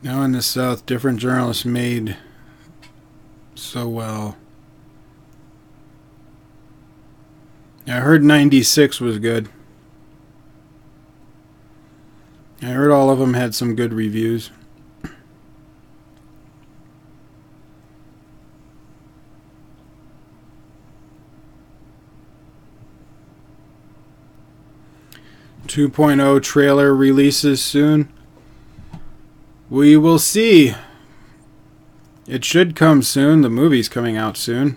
Now in the South, different journalists made so well. I heard 96 was good. I heard all of them had some good reviews. .2 trailer releases soon. We will see. It should come soon. The movie's coming out soon.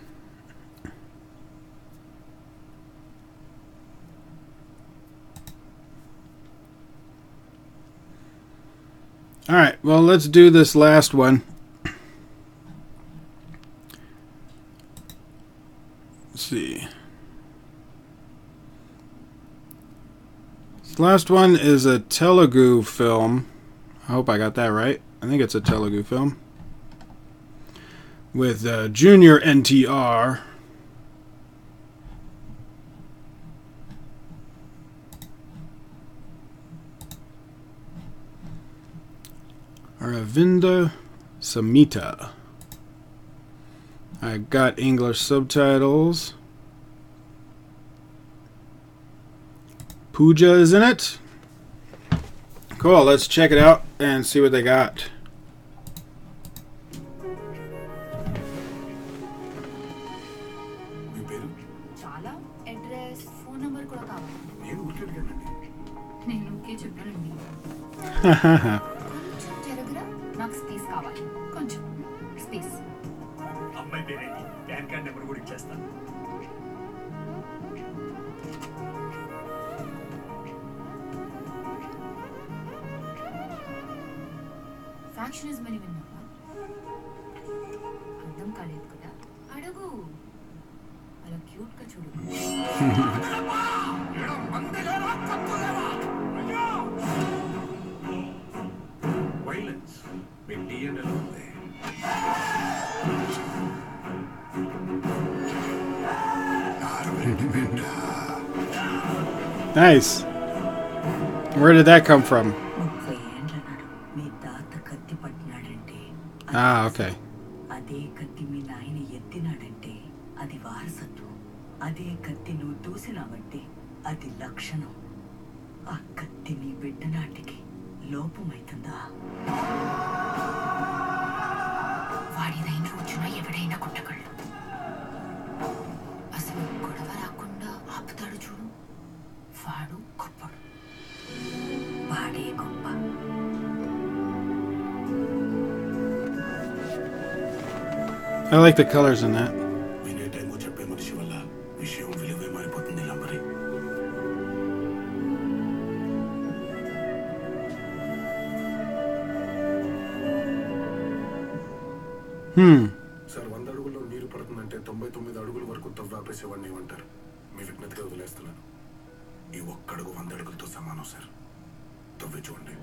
Alright, well, let's do this last one. Let's see. This last one is a Telugu film. I hope I got that right. I think it's a Telugu film. With Junior NTR. Aravinda Samhita. I got English subtitles. Pooja is in it. Cool, let's check it out and see what they got. చాలా address phone number కూడా కావాలి నేను ఊరికే చెప్పానండి కొంచెం జరగరా నాకు space కావాలి కొంచెం స్పేస్ అమ్మాయి పేరేంటి పాన్ కార్డ్ నెంబర్ కూడా ఇచ్చేస్తాను ఫ్యాక్షనిజం అని విన్నావా అర్థం కాలేదు కదా అడుగు అలా క్యూట్ గా చూడు వైలెన్స్ మీ డిఎన్ఏ లో ఉంది Nice. Where did that come from? Ah, okay. అదే కత్తి మీ నాయన ఎత్తినాడంటే అది వారసత్వం అదే కత్తి నువ్వు దూసినావంటే అది లక్షణం ఆ కత్తి నీ బిడ్డ నాటికి లోపమైతుందా వాడిదైన రోజున ఎవడైనా కొట్టగలడు అసలు గొడవ రాకుండా ఆపుతాడు చూడు వాడు గొప్పడు వాడే గొప్ప I like the colors in that. Sir 100 అడుగుల్లో నీరు పడుతుందంటే 99 అడుగుల వరకు తవ్వాపేసేవాడిని ఏమంటారు? మీ విజ్ఞతగా వదిలేస్తున్నాను. ఈ ఒక్క అడుగు 100 అడుగులతో సమానం సార్. తవ్వి చూడండి.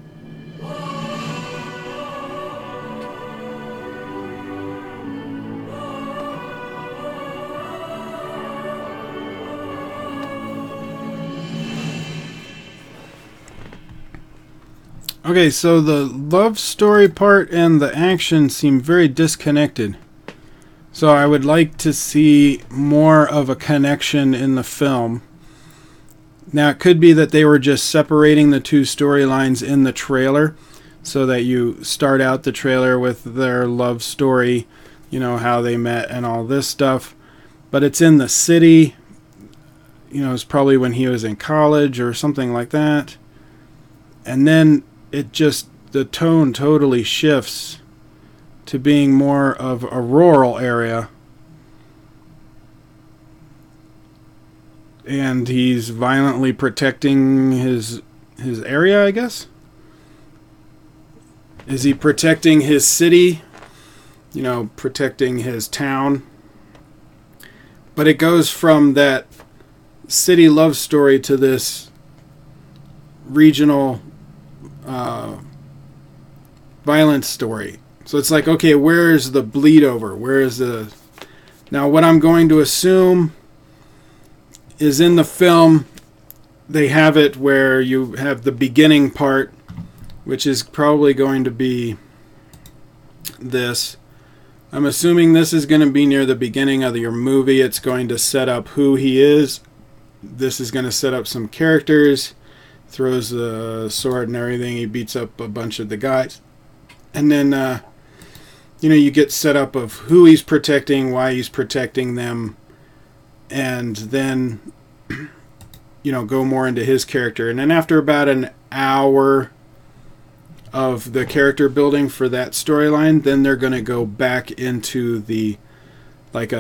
Okay, so the love story part and the action seem very disconnected. So I would like to see more of a connection in the film. Now, it could be that they were just separating the two storylines in the trailer, so that you start out the trailer with their love story, you know, how they met and all this stuff. But it's in the city. You know, it's probably when he was in college or something like that. And then it just, the tone totally shifts to being more of a rural area. And he's violently protecting his area, I guess? Is he protecting his city? You know, protecting his town? But it goes from that city love story to this regional violence story. So it's like, okay, where's the bleed over? Where is the... Now, what I'm going to assume is in the film, they have it where you have the beginning part, which is probably going to be this. I'm assuming this is going to be near the beginning of your movie. It's going to set up who he is. This is going to set up some characters. Throws the sword and everything. He beats up a bunch of the guys. And then, you know, you get set up of who he's protecting, why he's protecting them. And then, you know, go more into his character. And then after about an hour of the character building for that storyline, then they're going to go back into the, like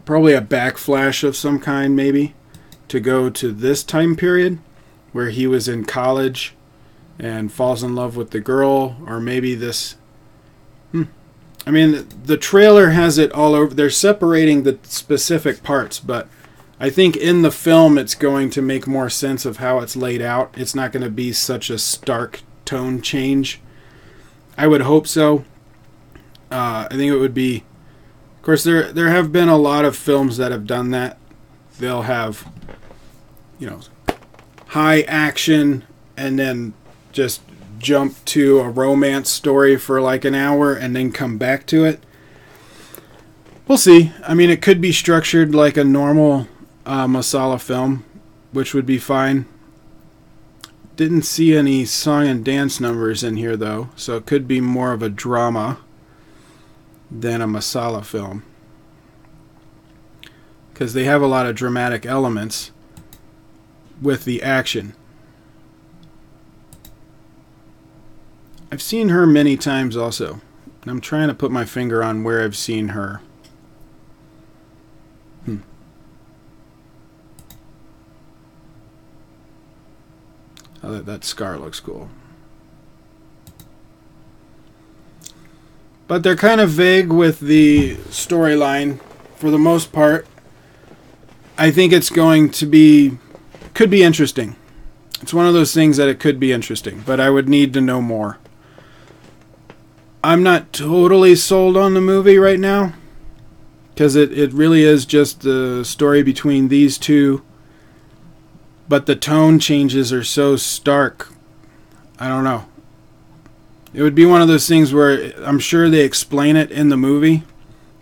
probably a backflash of some kind, maybe, to go to this time period where he was in college and falls in love with the girl, or maybe this... I mean, the trailer has it all over. They're separating the specific parts, but I think in the film it's going to make more sense of how it's laid out. It's not going to be such a stark tone change. I would hope so. I think it would be... Of course, there have been a lot of films that have done that. They'll have, you know, high action and then just jump to a romance story for like an hour and then come back to it. We'll see. I mean, it could be structured like a normal masala film, which would be fine. Didn't see any song and dance numbers in here though, so it could be more of a drama than a masala film, because they have a lot of dramatic elements with the action. I've seen her many times also. I'm trying to put my finger on where I've seen her. Oh, that scar looks cool. But they're kind of vague with the storyline for the most part. I think it's going to be... could be interesting. It's one of those things that it could be interesting, but I would need to know more. I'm not totally sold on the movie right now, because it really is just the story between these two, but the tone changes are so stark. I don't know. It would be one of those things where I'm sure they explain it in the movie.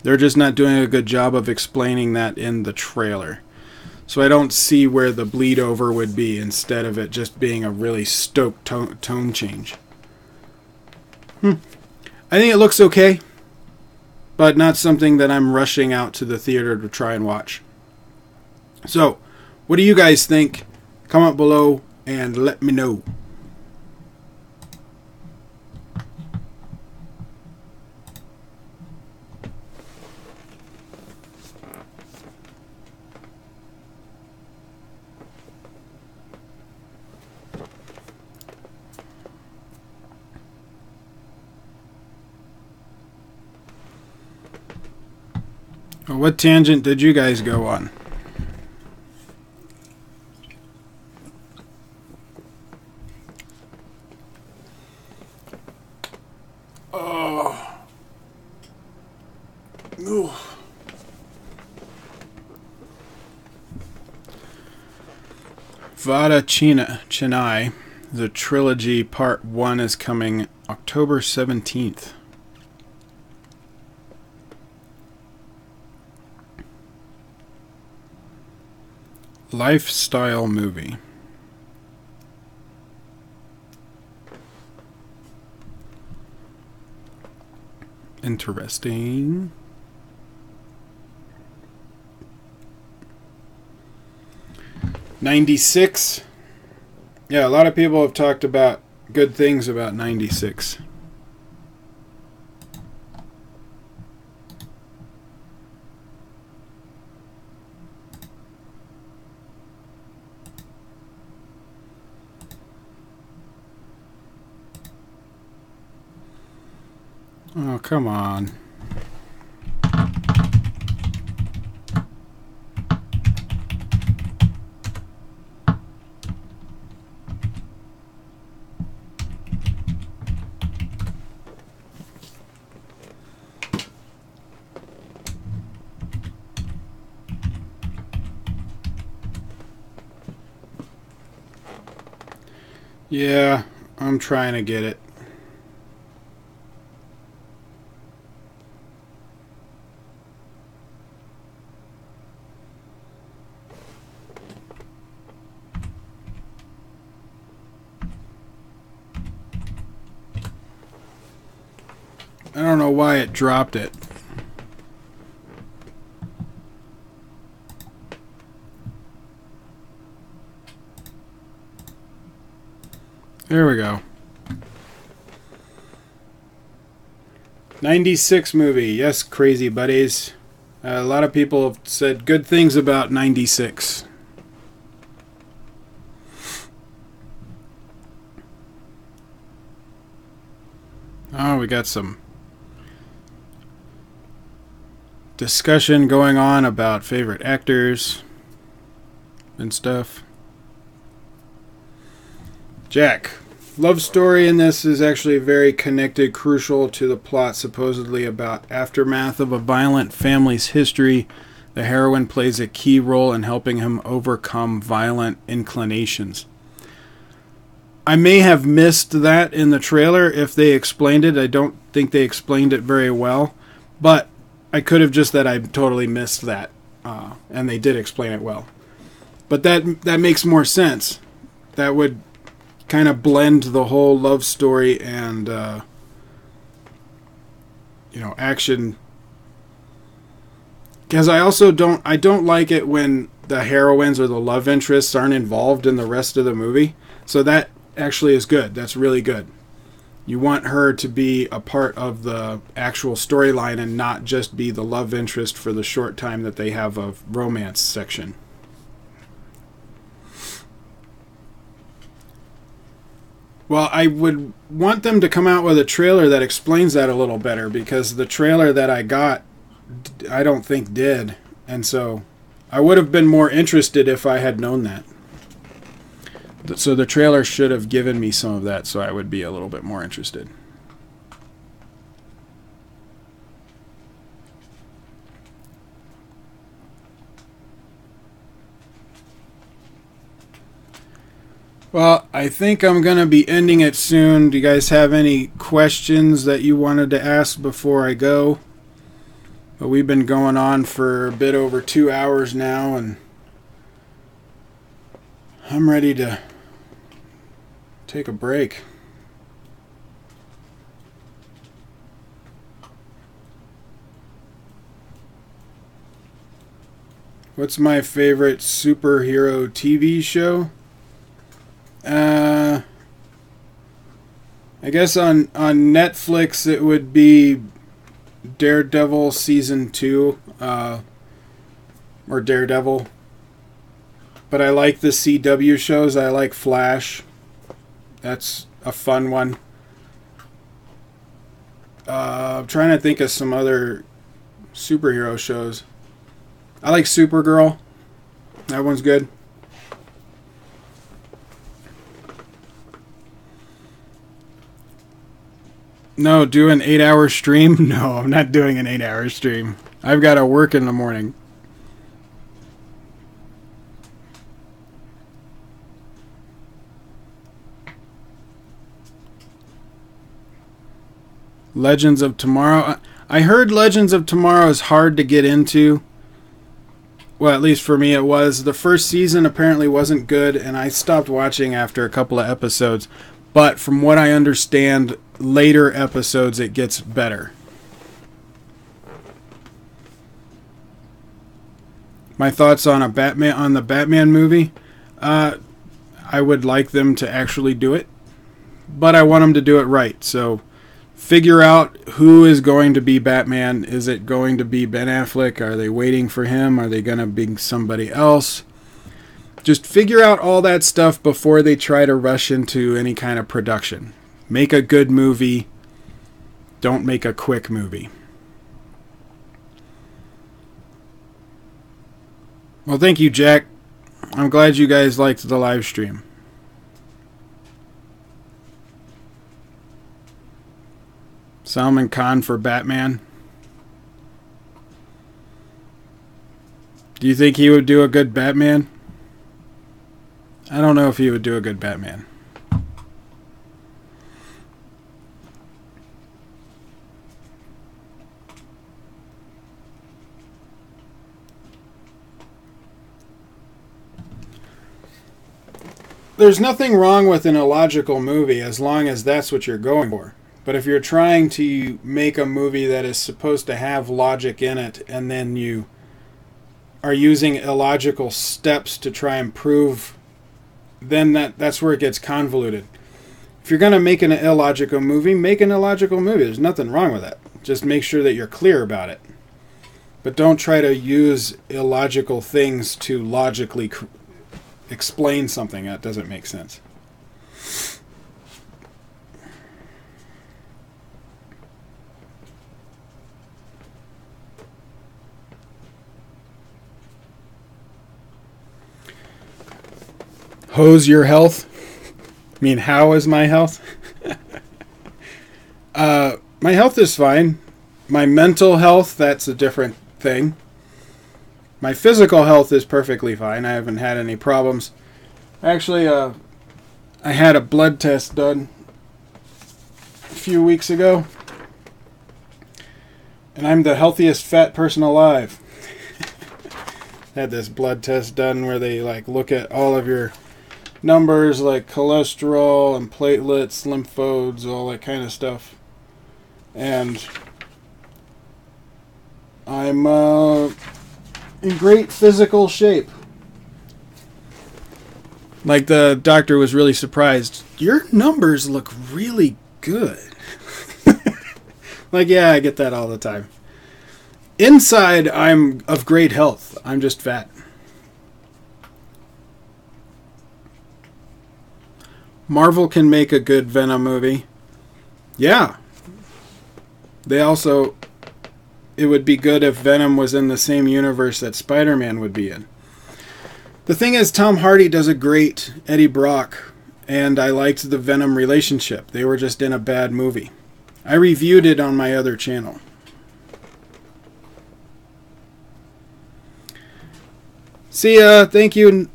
They're just not doing a good job of explaining that in the trailer. So I don't see where the bleed over would be, instead of it just being a really stoked tone change. I think it looks okay, but not something that I'm rushing out to the theater to try and watch. So, what do you guys think? Comment below and let me know. So what tangent did you guys go on? Oh. Ooh. Vada Chennai, the trilogy part 1 is coming October 17th. Lifestyle movie. Interesting. '96. Yeah, a lot of people have talked about good things about '96. Oh, come on. Yeah, I'm trying to get it. I don't know why it dropped it. There we go. '96 movie. Yes, crazy buddies. A lot of people have said good things about '96. Oh, we got some discussion going on about favorite actors and stuff. Jack. Love story in this is actually very connected, crucial to the plot, supposedly about aftermath of a violent family's history. The heroine plays a key role in helping him overcome violent inclinations. I may have missed that in the trailer if they explained it. I don't think they explained it very well, but I could have just that I totally missed that, and they did explain it well. But that makes more sense. That would kind of blend the whole love story and action, because I don't like it when the heroines or the love interests aren't involved in the rest of the movie. So that actually is good. That's really good. You want her to be a part of the actual storyline and not just be the love interest for the short time that they have a romance section. Well, I would want them to come out with a trailer that explains that a little better, because the trailer that I got, I don't think did. And so I would have been more interested if I had known that. So the trailer should have given me some of that, so I would be a little bit more interested. Well, I think I'm going to be ending it soon. Do you guys have any questions that you wanted to ask before I go? But we've been going on for a bit over 2 hours now, and I'm ready to take a break. What's my favorite superhero TV show? I guess on Netflix it would be Daredevil Season 2, or Daredevil. But I like the CW shows. I like Flash. That's a fun one. I'm trying to think of some other superhero shows. I like Supergirl. That one's good. No, do an 8-hour stream? No, I'm not doing an 8-hour stream. I've got to work in the morning. Legends of Tomorrow. I heard Legends of Tomorrow is hard to get into. Well, at least for me it was. The first season apparently wasn't good, and I stopped watching after a couple of episodes. But from what I understand, later episodes it gets better. My thoughts on the Batman movie. I would like them to actually do it, but I want them to do it right. So figure out who is going to be Batman. Is it going to be Ben Affleck? Are they waiting for him? Are they going to be somebody else? Just figure out all that stuff before they try to rush into any kind of production. Make a good movie. Don't make a quick movie. Well, thank you, Jack. I'm glad you guys liked the live stream. Salman Khan for Batman. Do you think he would do a good Batman? I don't know if he would do a good Batman. There's nothing wrong with an illogical movie as long as that's what you're going for. But if you're trying to make a movie that is supposed to have logic in it, and then you are using illogical steps to try and prove, then that's where it gets convoluted. If you're going to make an illogical movie, make an illogical movie. There's nothing wrong with that. Just make sure that you're clear about it. But don't try to use illogical things to logically explain something that doesn't make sense. How's your health? I mean, how is my health? My health is fine. My mental health, that's a different thing. My physical health is perfectly fine. I haven't had any problems. Actually, I had a blood test done a few weeks ago. And I'm the healthiest fat person alive. Had this blood test done where they look at all of your numbers like cholesterol and platelets, lymphodes, all that kind of stuff. And I'm in great physical shape. Like, the doctor was really surprised. Your numbers look really good. Like, yeah, I get that all the time. Inside, I'm of great health. I'm just fat. Marvel can make a good Venom movie. Yeah. They also... It would be good if Venom was in the same universe that Spider-Man would be in. The thing is, Tom Hardy does a great Eddie Brock, and I liked the Venom relationship. They were just in a bad movie. I reviewed it on my other channel. See ya. Thank you,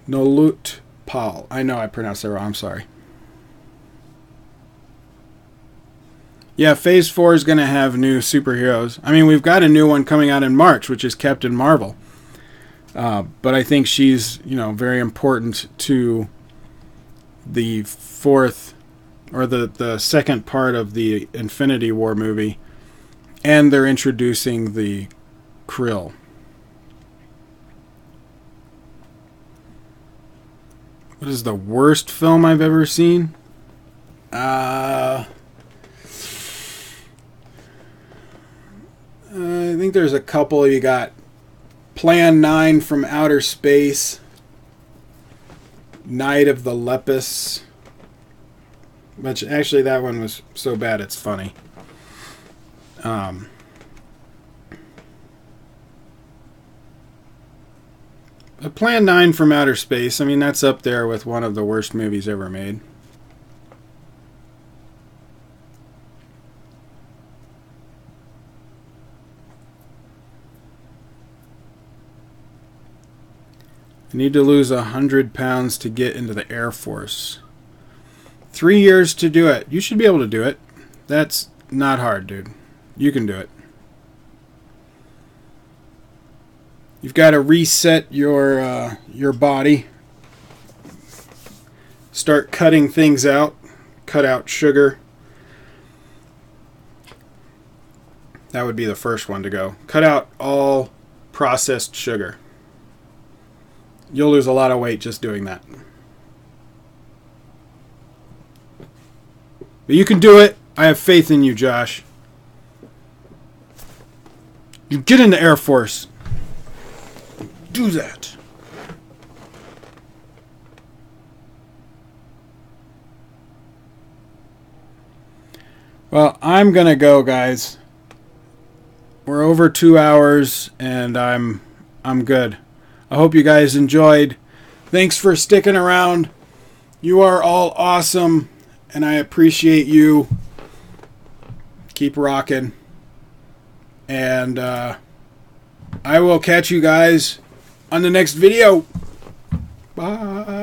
Nolut Paul. I know I pronounced that wrong. I'm sorry. Yeah, Phase 4 is going to have new superheroes. I mean, we've got a new one coming out in March, which is Captain Marvel. But I think she's, very important to the fourth, or the second part of the Infinity War movie. And they're introducing the Krill. What is the worst film I've ever seen? I think there's a couple. You got Plan 9 from Outer Space, Night of the Lepus, which actually that one was so bad it's funny. Plan 9 from Outer Space, I mean, that's up there with one of the worst movies ever made. I need to lose 100 pounds to get into the Air Force. 3 years to do it. You should be able to do it. That's not hard, dude. You can do it. You've got to reset your body. Start cutting things out. Cut out sugar. That would be the first one to go. Cut out all processed sugar. You'll lose a lot of weight just doing that. But you can do it. I have faith in you, Josh. You get in the Air Force. Do that. Well, I'm going to go, guys. We're over 2 hours and I'm good. I hope you guys enjoyed. Thanks for sticking around. You are all awesome, and I appreciate you. Keep rocking. And I will catch you guys on the next video. Bye.